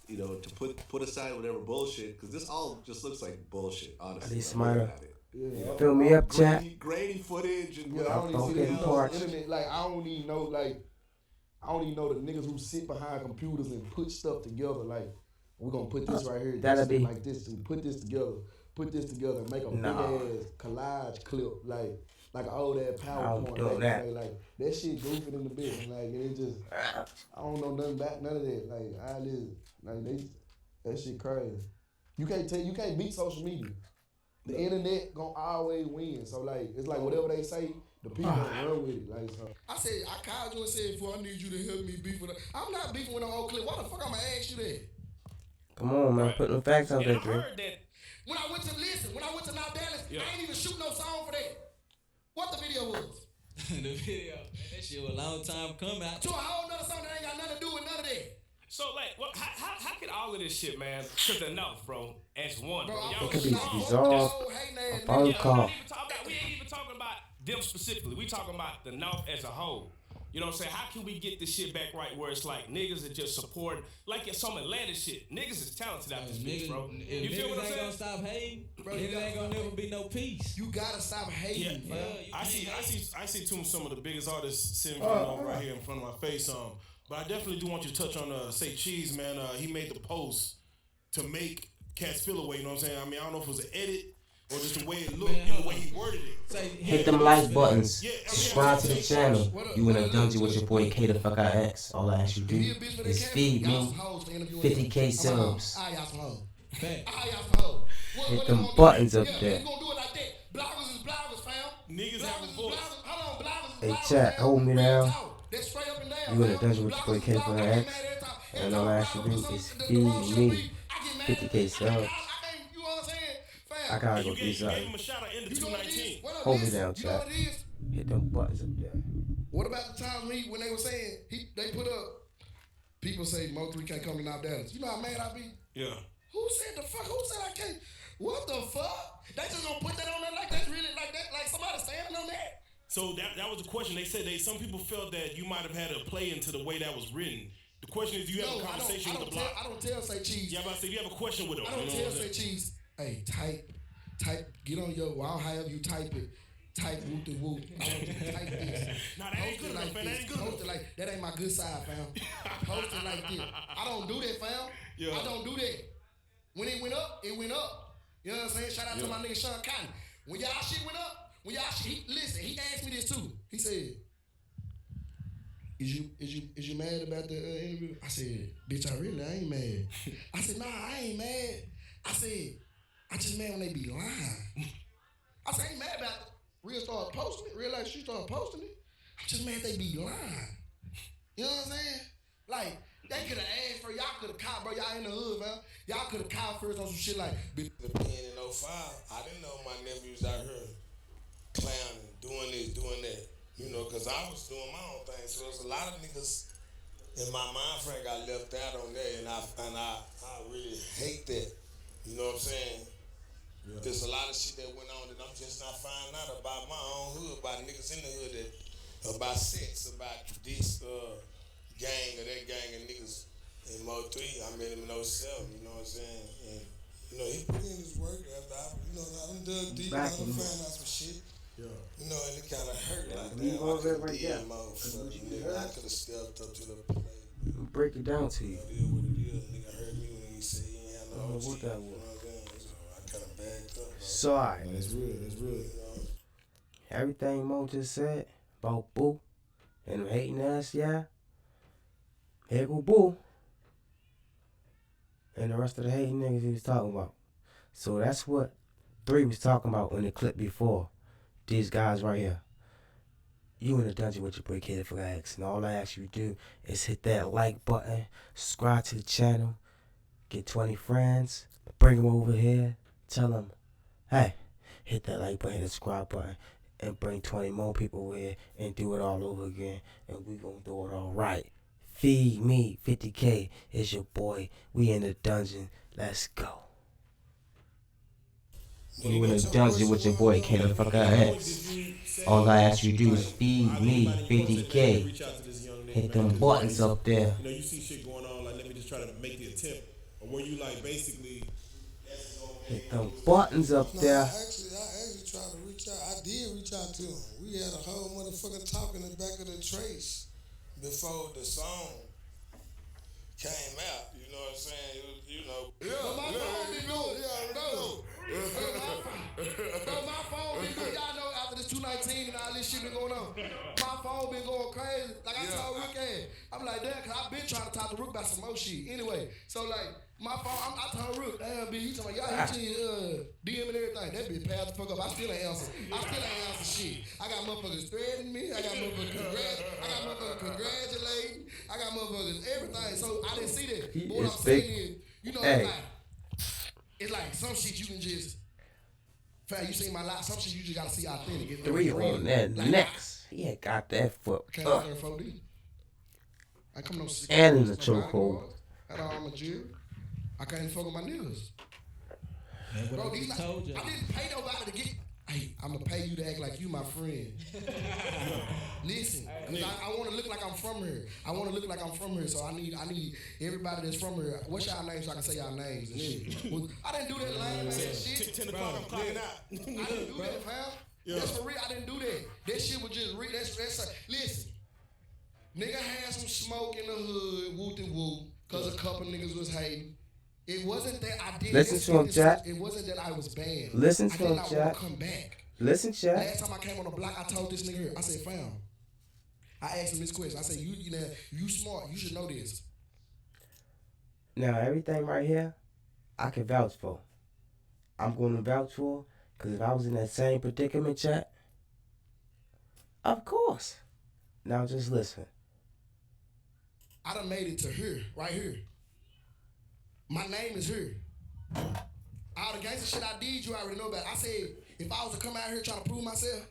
to put aside whatever bullshit, because this all just looks like bullshit, honestly. I need somebody Yeah. fill me up, chat. Grainy footage and I don't even see getting that parts. internet. Like, I don't even know the niggas who sit behind computers and put stuff together. Like, we're gonna put this right here. That'll be like this. And put this together, and make a big ass collage clip. Like an old ass PowerPoint. do that. Like that shit goofy in the bitch. Like it just, I don't know nothing about none of that. That shit crazy. You can't beat social media. The internet gonna always win. So it's like whatever they say, the people gonna run with it. Like so. I said, I called you and said, "I need you to help me beef with her." I'm not beefing with no old clip. Why the fuck I'm gonna ask you that? Come on, man. Put them facts out there, I Dre. heard that. When I went to North Dallas, I ain't even shoot no song for that. What the video was? The video, man, that shit was a long time coming out. To a whole nother song that ain't got nothing to do with none of that. So, how could all of this shit, man, to the North, bro, as one, bro? It could be resolved. A phone call. We ain't even talking about them specifically. We talking about the North as a whole. You know what I'm saying? How can we get this shit back right where it's like niggas that just support, like in some Atlanta shit. Niggas is talented out this bitch, bro. You feel what I'm saying? Niggas ain't gonna stop hating, bro. Niggas ain't gonna never be no peace. You gotta stop hating, bro. I see some of the biggest artists sitting right here in front of my face. But I definitely do want you to touch on Say Cheese, man. He made the post to make cats feel away. You know what I'm saying? I mean, I don't know if it was an edit or just the way it looked and the way he worded it. Hit them like buttons. Subscribe to the channel. You in a dungeon with your boy K the fuck I X. All I ask you do is feed me 50K subs. Hit them buttons up there. Niggas have a voice. Hey chat, hold me down. You in a dungeon with your boy K the fuck I X. And all I ask you do is feed me 50K subs. I gotta go do something. Hold me down, chat. Hit them buttons up there. What about the times when they were saying they put up? People say MO3 can't come to North Dallas. You know how mad I be? Yeah. Who said the fuck? Who said I can't? What the fuck? They just gonna put that on there like that's really like that? Like somebody standing on that? So that was the question. They said some people felt that you might have had a play into the way that was written. The question is, do you have a conversation with the block? I don't tell Say Cheese. Yeah, I'm about to say, do you have a question with them? I don't tell Say Cheese. Hey, type, get on your wall, however you type it. Type whoop the whoop. I want you to type this. Nah, that ain't good enough, man. That ain't good enough. Post it like that ain't my good side, fam. Post it like this. I don't do that, fam. Yeah. I don't do that. When it went up, it went up. You know what I'm saying? Shout out to my nigga Sean Cotton. When y'all shit went up, listen, he asked me this too. He said, Is you mad about the interview? I said, bitch, I ain't mad. I said, nah, I ain't mad. I said, I just mad when they be lying. I said, I ain't mad about it. Real started posting it. Real life, she started posting it. I'm just mad they be lying. You know what I'm saying? Like, they could have asked for y'all could have caught, bro. Y'all in the hood, man. Y'all could have caught first on some shit like, bitch. In 05, I didn't know my nephews out here clowning, doing this, doing that. You know, because I was doing my own thing. So there's a lot of niggas And my mind frame got left out on that, and I really hate that. You know what I'm saying? Yeah. There's a lot of shit that went on that I'm just not finding out about my own hood, about niggas in the hood, that about sex, about this gang or that gang of niggas in MO3. I met him in '07. You know what I'm saying? And you know he put in his work after I'm dug deep. I done found out some shit. Yeah. You know, and it kind of hurt. Like, damn, I could have did motherfucker. Nigga, I could have stepped up to the plate. Break it down to you. It is what it is. Nigga hurt me when he said he ain't had no OG. What that was. You know what I'm saying? So I kind of backed up, bro. So, alright. That's real. That's real. You know? Everything Mo just said about Boo and hating us, yeah. Here go Boo. And the rest of the hating niggas he was talking about. So that's what 3 was talking about in the clip before. These guys right here. You in the dungeon with your boy Kid Flags, and all I ask you to do is hit that like button, subscribe to the channel, get 20 friends, bring them over here, tell them, hey, hit that like button, subscribe button, and bring 20 more people over here and do it all over again, and we gonna do it all right. Feed me 50K is your boy. We in the dungeon. Let's go. You in the dungeon with your boy Kid Flags. All I ask you to do is feed me 50K. Hit them buttons up there. You know, you see shit going on, like, let me just try to make the attempt. Or where you, like, basically... Hit them buttons up there. I actually tried to reach out. I did reach out to him. We had a whole motherfucker talk in the back of the trace before the song came out. You know what I'm saying? It was, you know... But my phone been good. My phone been good. Y'all know after this 219 and all this shit been going on, my phone been going crazy. Like I told Rick, I'm like, damn, cause I've been trying to talk to Rick about some more shit. Anyway, so like, my phone, I told Rick, damn, B, he told me, y'all hit you DM and everything. That bitch passed the fuck up. I still ain't answer shit. I got motherfuckers threatening me. I got motherfuckers congratulating. I got motherfuckers everything. So I didn't see that. He but what is I'm saying big. is, you know, Hey. it's like some shit you can just, fam, you seen my life, some shit you just gotta see authentic. 3 on that like, next. He had got that foot Came up. out there 4D. I come no And in the chokehold. Had all my jail. I can't even fuck with my niggas. Bro, these like, told you. I didn't pay nobody to get. Hey, I'm gonna pay you to act like you my friend. Listen, I want to look like I'm from here. So I need everybody that's from here. What's y'all names so I can say y'all names and shit. Well, I didn't do that lame ass shit. 10 o'clock, I'm clocking out. I didn't do that, fam. Yeah. That's for real. I didn't do that. That shit was just real. Listen, nigga had some smoke in the hood, whoop de whoop, cause a couple niggas was hating. It wasn't that I did. Listen to him, Jack. It wasn't that I was banned. Listen to him, I did not Jack. want to come back. Listen, Jack. Last time I came on the block, I told this nigga here, I said, fam, I asked him this question. I said, you smart. You should know this. Now, everything right here, I can vouch for. I'm going to vouch for, because if I was in that same predicament, chat, of course. Now, just listen. I done made it to here, right here. My name is here. All the gangster shit I did, you already know about. I said, if I was to come out here trying to prove myself,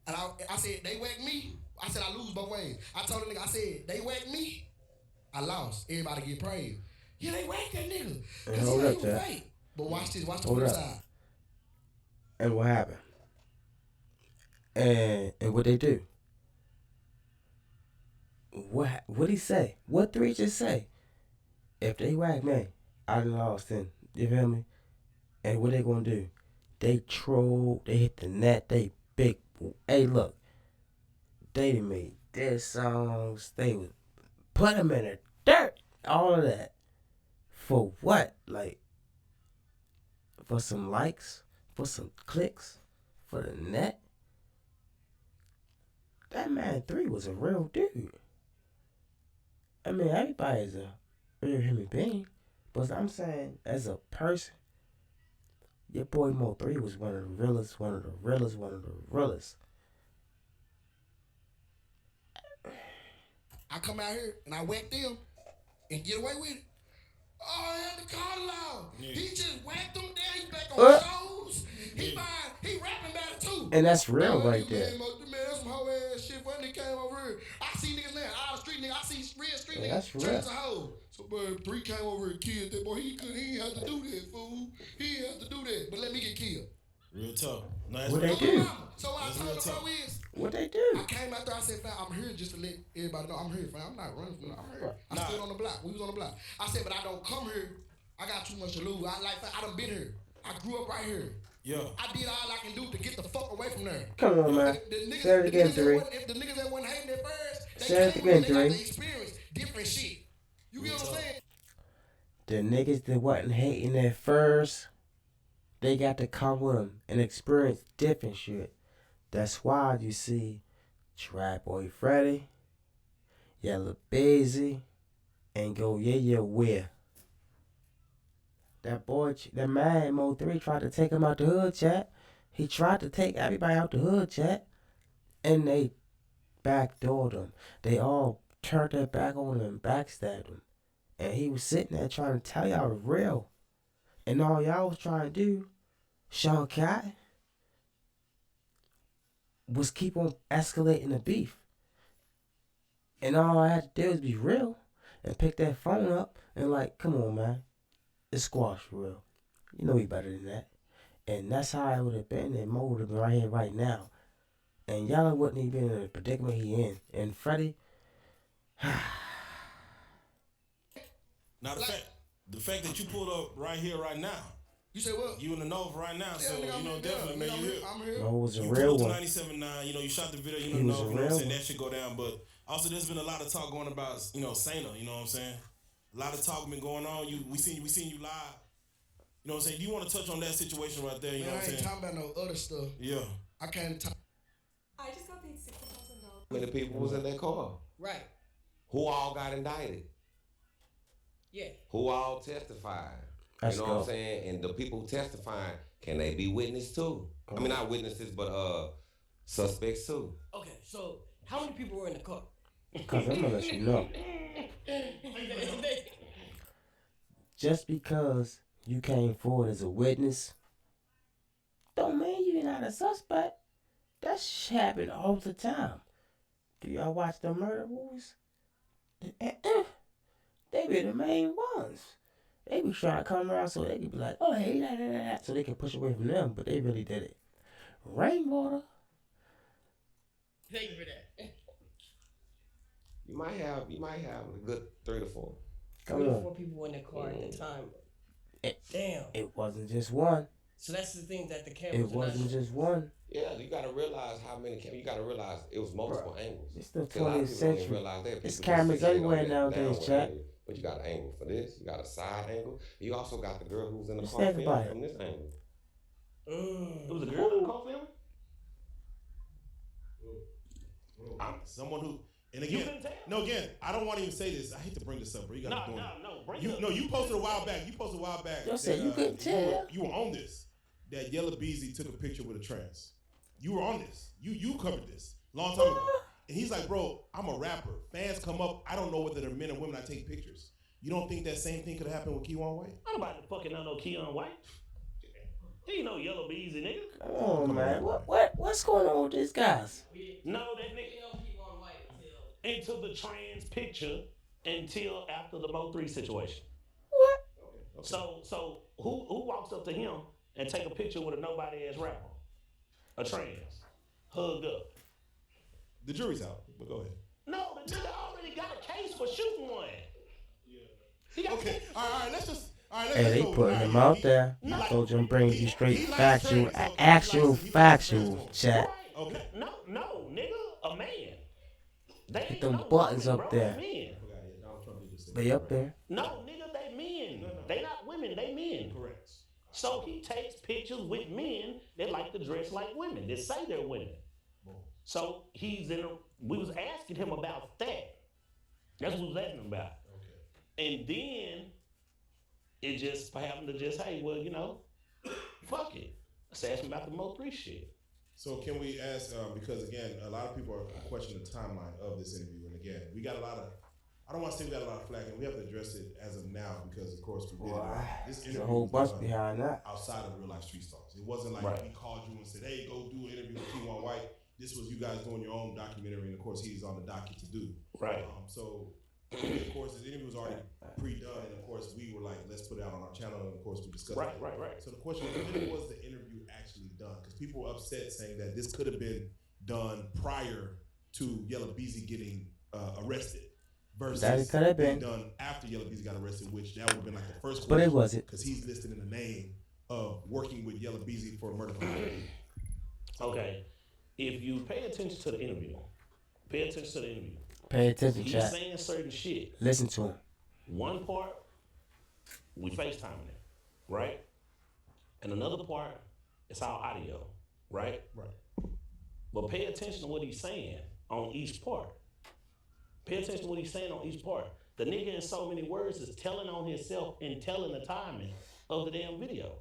and I said, they whack me, I said, I lose both ways. I told the nigga, I said, they whack me, I lost. Everybody get praised. Yeah, they whacked that nigga. And hold up, Jack. Fake. But watch this, watch the Hold flip up. side. And what happened? And what they do? What he say? What 3 just say? If they whack me, I done lost then. You feel me? And what they gonna do? They troll, they hit the net, they big. Hey, look. They done made their songs. They would put them in the dirt. All of that. For what? Like, for some likes? For some clicks? For the net? That man 3 was a real dude. I mean, everybody's a real human being. But I'm saying, as a person, your boy MO3 was one of the realest. I come out here and I whack them and get away with it. Oh, I had to call it out. Yeah. He just whacked them there. He back on shows. He rapping about it too. And that's real right there. Man, that's some hoe ass shit. When they came over here, I see niggas now out the street, nigga. I see That's real. chase a hoe. So, boy, Bree came over and killed that boy. He ain't have to do that, fool. He ain't have to do that, but let me get killed. Real tough. Nice. What they do? So what I told the bro is, what they do? I came out there, I said, fam, I'm here just to let everybody know I'm here, fam. I'm not running from it. I'm here. I stood on the block. We was on the block. I said, but I don't come here. I got too much to lose. I done been here. I grew up right here. Yeah. I did all I can do to get the fuck away from there. Come on, man. Say it again, Dre. If the niggas that wasn't hating at first, Say it again, they got to experience different shit. You get what I'm saying? The niggas that wasn't hating at first, they got to come with them and experience different shit. That's why you see Trap Boy Freddy, Yella Beezy, and Go Yella where? That boy, that man MO3 tried to take him out the hood, chat. He tried to take everybody out the hood, chat. And they backdoored him. They all turned their back on him and backstabbed him. And he was sitting there trying to tell y'all the real. And all y'all was trying to do, Sean Cat, was keep on escalating the beef. And all I had to do was be real and pick that phone up and like, come on, man. It's squash for real. You know he better than that. And that's how it would have been, and Mo would have been right here right now. And Yella wouldn't even been in the predicament he in. And Freddie, now the fact that you pulled up right here, right now. You say what? You in the Nova right now, Yeah, so nigga, you know definitely, man, you here. I'm here. Mo was a You real pulled one. to 97.9, you know, you shot the video, you He know, was a Nova, you know what I'm real saying, one. that should go down, but also there's been a lot of talk going about, you know, Sana, you know what I'm saying? A lot of talk been going on. We seen you live. You know what I'm saying? Do you want to touch on that situation right there? You know what I'm I ain't saying? talking about no other stuff. Yeah. I can't talk. I just got paid $60,000. How many people was in that car? Right. Who all got indicted? Yeah. Who all testified? Let's you know go. what I'm saying? And the people who testifying, can they be witnesses too? I mean, not witnesses, but suspects too. Okay, so how many people were in the car? Because I'm going to let you know. Just because you came forward as a witness, don't mean you're not a suspect. That shit happen all the time. Do y'all watch the murder movies? They be the main ones. They be trying to come around so they can be like, oh, hey, so they can push away from them, but they really did it. Rainwater. Thank you for that. You might have a good 3 to 4. Three or 4 people in the car at the time. Damn. It wasn't just one. So that's the thing that the cameras. It wasn't just one. Yeah, you gotta realize how many cameras. You gotta realize it was multiple angles. It's the See, a lot of 20th people don't even century. realize that. There's People just cameras fixate on everywhere that nowadays, downward Jack. angle. But you got an angle for this. You got a side angle. You also got the girl who's in the Just car think film about it. from this angle. It was a girl in the car film? Someone who, and again, I don't want to even say this. I hate to bring this up, bro. You got to do it. No, you posted a while back. Yo said you couldn't tell. You were on this. That Yella Beezy took a picture with a trans. You were on this. You covered this long time ago. And he's like, bro, I'm a rapper. Fans come up. I don't know whether they're men or women. I take pictures. You don't think that same thing could have happened with Keon White? I'm about to fucking know no Keon White. He ain't no Yellow Beezy, nigga. Come on, man. What's going on with these guys? No, that nigga into the trans picture until after the MO3 situation. What? Okay. So who walks up to him and take a picture with a nobody ass rapper? A trans. Hugged up. The jury's out, but go ahead. No, the nigga already got a case for shooting one. Yeah. Okay, all right, let's just. Hey, they putting him out there. I told you I'm bringing you straight factual, factual chat. Okay. No, nigga, a man. They Get them buttons up there. They up there. No, nigga, they men. They not women, they men. Correct. So he takes pictures with men that like to dress like women, that say they're women. So we was asking him about that. That's what we was asking him about. Okay. And then it just happened to just, hey, well, you know, fuck it. Let's ask him about the MO3 shit. So can we ask, because again, a lot of people are questioning the timeline of this interview. And again, we got a lot of, I don't want to say we got a lot of flack, and we have to address it as of now because, of course, we did this interview. There's a whole bunch behind that. Outside of real life street stars. It wasn't like we called you and said, hey, go do an interview with Keon White. This was you guys doing your own documentary, and of course, he's on the docket to do. Right. So Of course, the interview was already pre-done, and of course, we were like, let's put it out on our channel, and of course, we discussed it. Right. So the question is, when was the interview actually done? Because people were upset saying that this could have been done prior to Yella Beezy getting arrested versus being done after Yella Beezy got arrested, which that would have been like the first question. But it wasn't. Because he's listed in the name of working with Yella Beezy for a murder. Okay. If you pay attention to the interview, Pay attention, he's chat. saying certain shit. Listen to him. One part, we FaceTiming it, right? And another part, it's all audio, right? Right. But pay attention to what he's saying on each part. Pay attention to what he's saying on each part. The nigga in so many words is telling on himself and telling the timing of the damn video.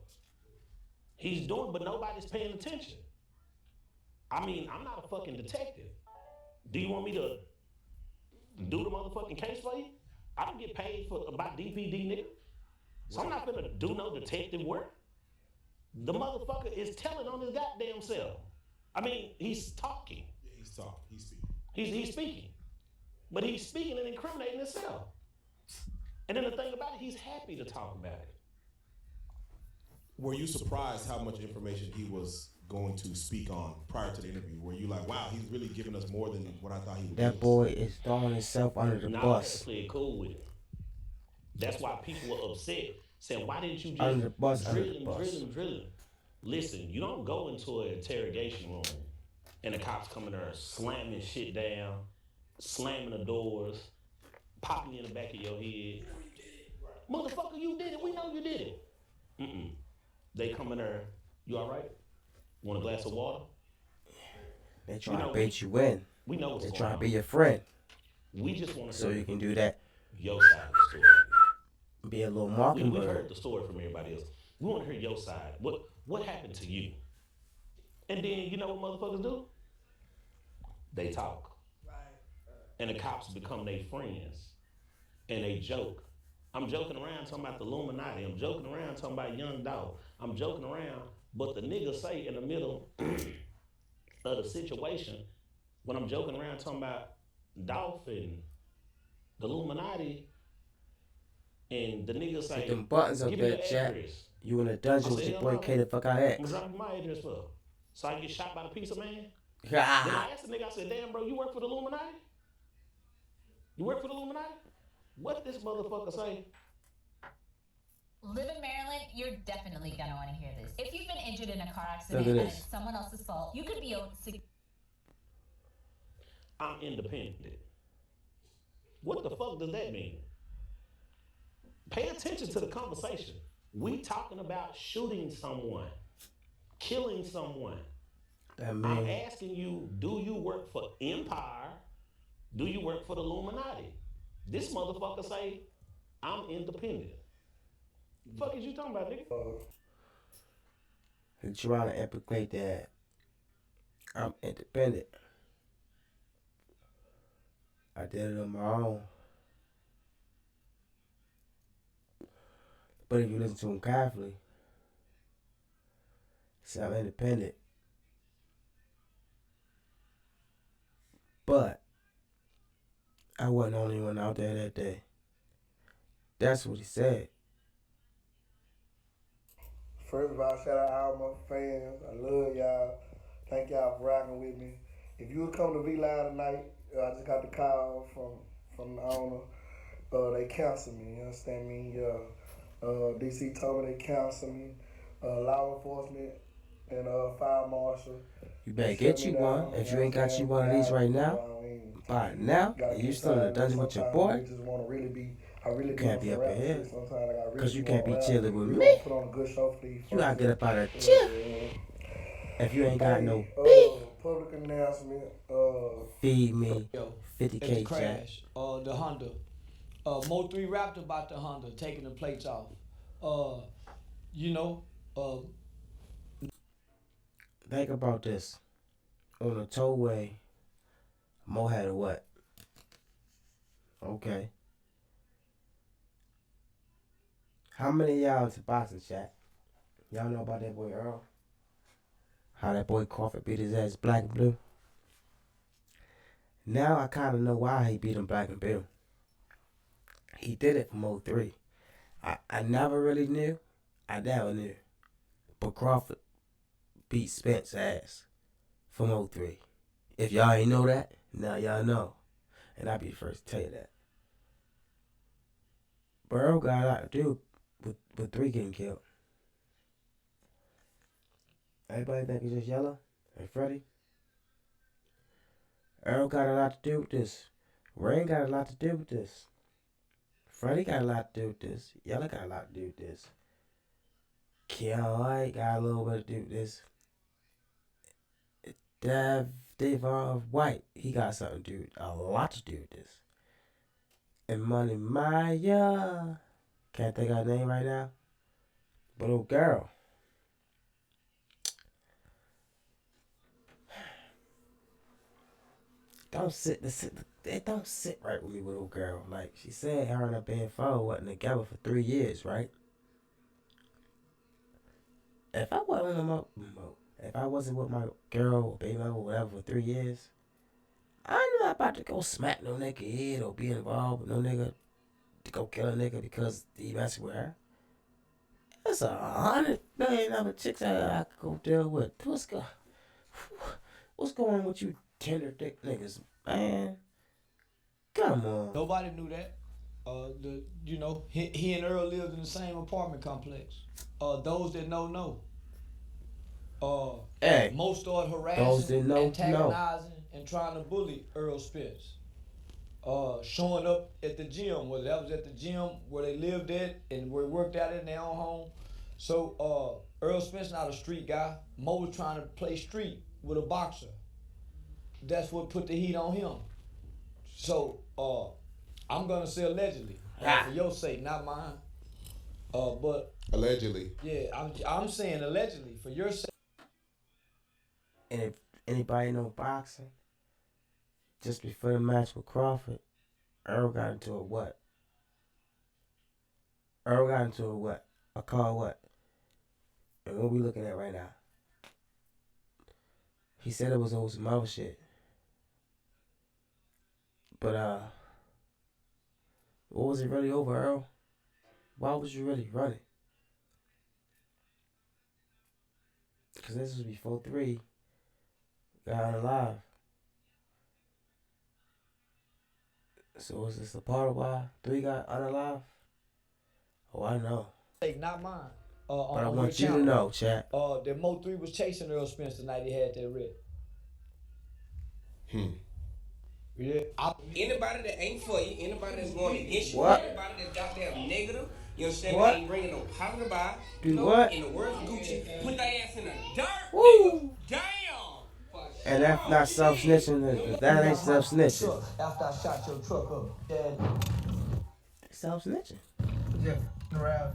He's doing, but nobody's paying attention. I mean, I'm not a fucking detective. Do you want me to do the motherfucking case for you? I don't get paid for about DPD, nigga. So I'm not gonna do no detective work. The motherfucker is telling on his goddamn self. I mean, he's talking. Yeah, he's talking. He's speaking. He's speaking. But he's speaking and incriminating himself. And then the thing about it, he's happy to talk about it. Were you surprised how much information he was going to speak on prior to the interview? Were you like, wow, he's really giving us more than what I thought he would? That boy is throwing himself under the bus. I play it cool with it. That's why people were upset, saying, why didn't you Under the bus, just drill him? Listen, you don't go into an interrogation room and the cops come in there slamming shit down, slamming the doors, popping you in the back of your head. Motherfucker, you did it. We know you did it. They come in there, you all right? Want a glass of water? They try to bait you in. We know what's they going try on. to be your friend. We just want to so you can do that. Your side of the story. Be a little mockingbird. We've heard the story from everybody else. We want to hear your side. What happened to you? And then you know what motherfuckers do? They talk. And the cops become their friends. And they joke. I'm joking around talking about the Illuminati. I'm joking around talking about Young Dog. I'm joking around, but the nigga say in the middle of the situation, when I'm joking around talking about Dolph and the Illuminati, and the nigga say, get them buttons up there, chat. You in a dungeon with your boy K the fuck out X. I'm dropping my address for. So I get shot by the pizza man? Then I asked the nigga, I said, damn bro, you work for the Illuminati? You work for the Illuminati? What this motherfucker say? Live in Maryland, you're definitely gonna want to hear this. If you've been injured in a car accident and it's someone else's fault, you could be owed. I'm independent. What the fuck does that mean? Pay attention to the conversation. We talking about shooting someone, killing someone. I'm asking you, do you work for Empire? Do you work for the Illuminati? This motherfucker say, I'm independent. The fuck is you talking about, nigga? He's trying to implicate that I'm independent. I did it on my own. But if you listen to him carefully, see, I'm independent. But I wasn't the only one out there that day. That's what he said. First of all, shout out all my fans. I love y'all. Thank y'all for rocking with me. If you would come to V-Line tonight, I just got the call from the owner. They canceled me, you understand me? DC told me they canceled me. Law enforcement and fire marshal. You better get you one. If you ain't got you one of these right now, buy it now. And you still in the dungeon with your boy. You can't be up in here. Because you can't be chilling with me. You gotta get up out of chill. If you ain't got no beef, public announcement. feed me At 50K the Jack. crash, the Honda. MO3 rapped about the Honda taking the plates off. Think about this. On the tollway, Mo had a what? Okay. How many of y'all into boxing, chat? Y'all know about that boy Earl? How that boy Crawford beat his ass black and blue? Now I kind of know why he beat him black and blue. he did it for MO3. I never really knew. I never knew. But Crawford beat Spence ass for MO3. If y'all ain't know that, now y'all know. And I'll be the first to tell you that. But Earl got a lot to do with 3 getting killed. Everybody think it's just Yella and Freddie? Earl got a lot to do with this. Rain got a lot to do with this. Freddie got a lot to do with this. Yella got a lot to do with this. Keon White got a little bit to do with this. Davon White, he got something to do, a lot to do with this. And Money Maya, can't think of her name right now, but old girl. It don't sit right with me with old girl. Like she said, her and her band Fo wasn't together for 3 years, right? If I wasn't with my girl or baby or whatever for 3 years, I'm not about to go smack no nigga head or be involved with no nigga to go kill a nigga because he messing with her. There's 100 million other chicks that I could go deal with. What's going on with you tender dick niggas, man? Come on. Nobody knew that. He and Earl lived in the same apartment complex. Those that know. Mo started harassing, antagonizing, and trying to bully Earl Spence. Showing up at the gym, whether that was at the gym where they lived at and where they worked out in their own home. So Earl Spence not a street guy. Mo was trying to play street with a boxer. That's what put the heat on him. So I'm gonna say allegedly, for your sake, not mine. But allegedly. Yeah, I'm saying allegedly for your sake. And if anybody know boxing, just before the match with Crawford, Earl got into a what? A call what? And what we looking at right now? He said it was over some other shit. But what was it really over, Earl? Why was you really running? Because this was before 3 got alive. So is this a part of why 3 got unalive? Oh, I know. Not mine. But I want you to know, chat. That MO3 was chasing Earl Spence the night he had that writ. Yeah. Anybody that ain't for you, anybody that's going against you, What? anybody that's goddamn negative, you understand? What? Ain't bringing no positive eye. Do what? In the words of Gucci, put their ass in the dirt. Woo! Damn. And that's not self-snitching. That ain't self-snitching. After I shot your truck up, Dad. Self-snitching. Yeah, around.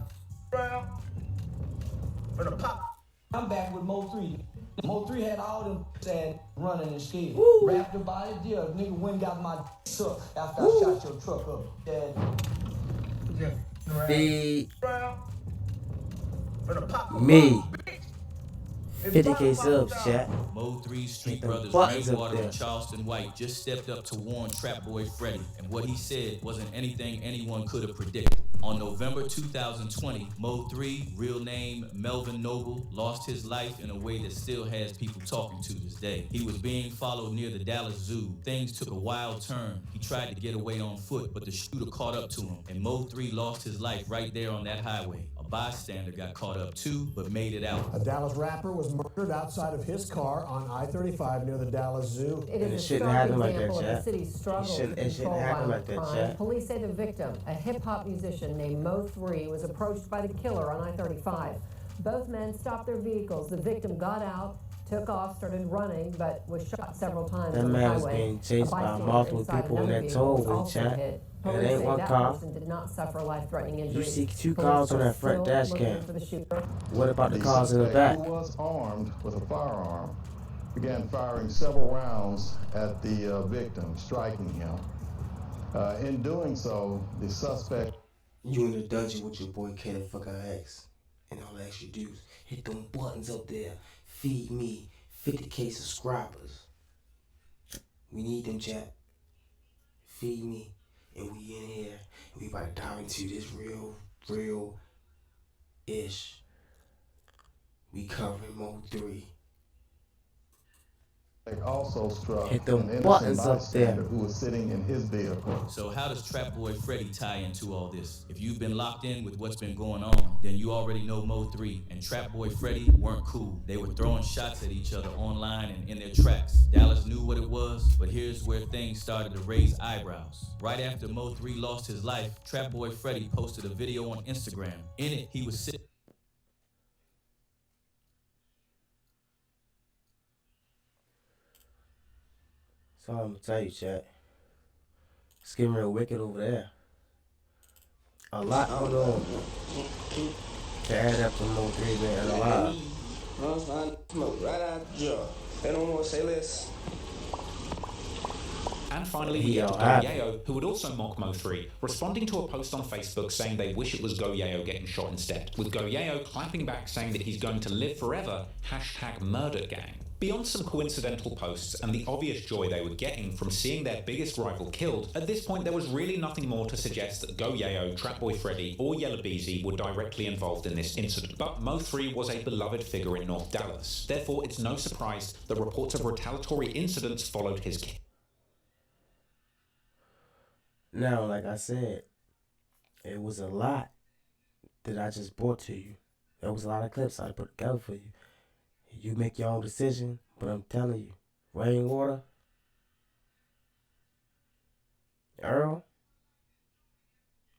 For the pop. I'm back with Mo3. Mo3 had all them sad running and scared. Rapped about it, yeah. Nigga went and got my truck after I shot your truck up, Dad. Yeah, Feed for the pop. me. 50K subs, chat. Mo3 Street Get them Brothers buttons up Rainwater there. and Charleston White just stepped up to warn Trap Boy Freddy, and what he said wasn't anything anyone could have predicted. On November 2020, Mo3, real name Melvin Noble, lost his life in a way that still has people talking to this day. He was being followed near the Dallas Zoo. Things took a wild turn. He tried to get away on foot, but the shooter caught up to him, and Mo3 lost his life right there on that highway. A bystander got caught up too, but made it out. A Dallas rapper was murdered outside of his car on I-35 near the Dallas Zoo. And it shouldn't happen like that, chat. It shouldn't happen like that, chat. Police say the victim, a hip-hop musician named Mo3, was approached by the killer on I-35. Both men stopped their vehicles. The victim got out, took off, started running, but was shot several times That on the man was highway. being chased by multiple people in that tollway, chat. And Police it ain't say one that car. person did not suffer life-threatening You injuries. see 2 Police cars on are that front still dash looking cam. for the shooter. What about the cars in the back? Who was armed with a firearm began firing several rounds at the victim, striking him. In doing so, the suspect... You in the dungeon with your boy Ken fucking X. And all that you do is hit them buttons up there. Feed me 50K subscribers. We need them, chat. Feed me. and we in here. And we about to dive into this real-ish. We covering MO3. They also struck Hit them an innocent buttons up there. bystander who was sitting in his vehicle. So how does Trap Boy Freddy tie into all this? If you've been locked in with what's been going on, then you already know Mo3 and Trap Boy Freddy weren't cool. They were throwing shots at each other online and in their tracks. Dallas knew what it was, but here's where things started to raise eyebrows. Right after Mo3 lost his life, Trap Boy Freddy posted a video on Instagram. In it, he was sitting. So I'm gonna tell you, chat. It's getting real wicked over there. A lot going on. To add up to MO3, man, a lot. Smoke right out the jar. They don't want to say less. And finally, we get to Go Yayo, who would also mock Mo3, responding to a post on Facebook saying they wish it was Go Yayo getting shot instead, with Go Yayo clapping back saying that he's going to live forever, #MurderGang. Beyond some coincidental posts and the obvious joy they were getting from seeing their biggest rival killed, at this point there was really nothing more to suggest that Go Yayo, Trap Boy Freddy, or Yella Beezy were directly involved in this incident. But Mo3 was a beloved figure in North Dallas. Therefore, it's no surprise that reports of retaliatory incidents followed his killing. Now, like I said, it was a lot that I just brought to you. There was a lot of clips I put together for you. You make your own decision, but I'm telling you, Rainwater, Earl,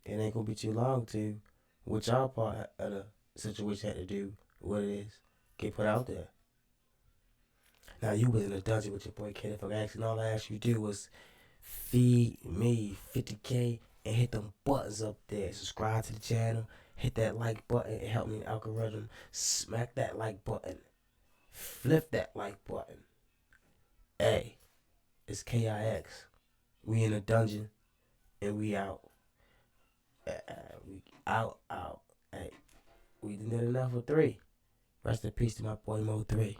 it ain't gonna be too long to what y'all part of the situation had to do what it is. Get put out there. Now you was in a dungeon with your boy Kenneth and all I asked you to do was feed me 50K and hit them buttons up there. Subscribe to the channel, hit that like button, it helped me in the algorithm. Smack that like button. Flip that like button. Hey, it's KIX. We in a dungeon and we out. We out. Hey, we did enough for 3. Rest in peace to my boy Mo3.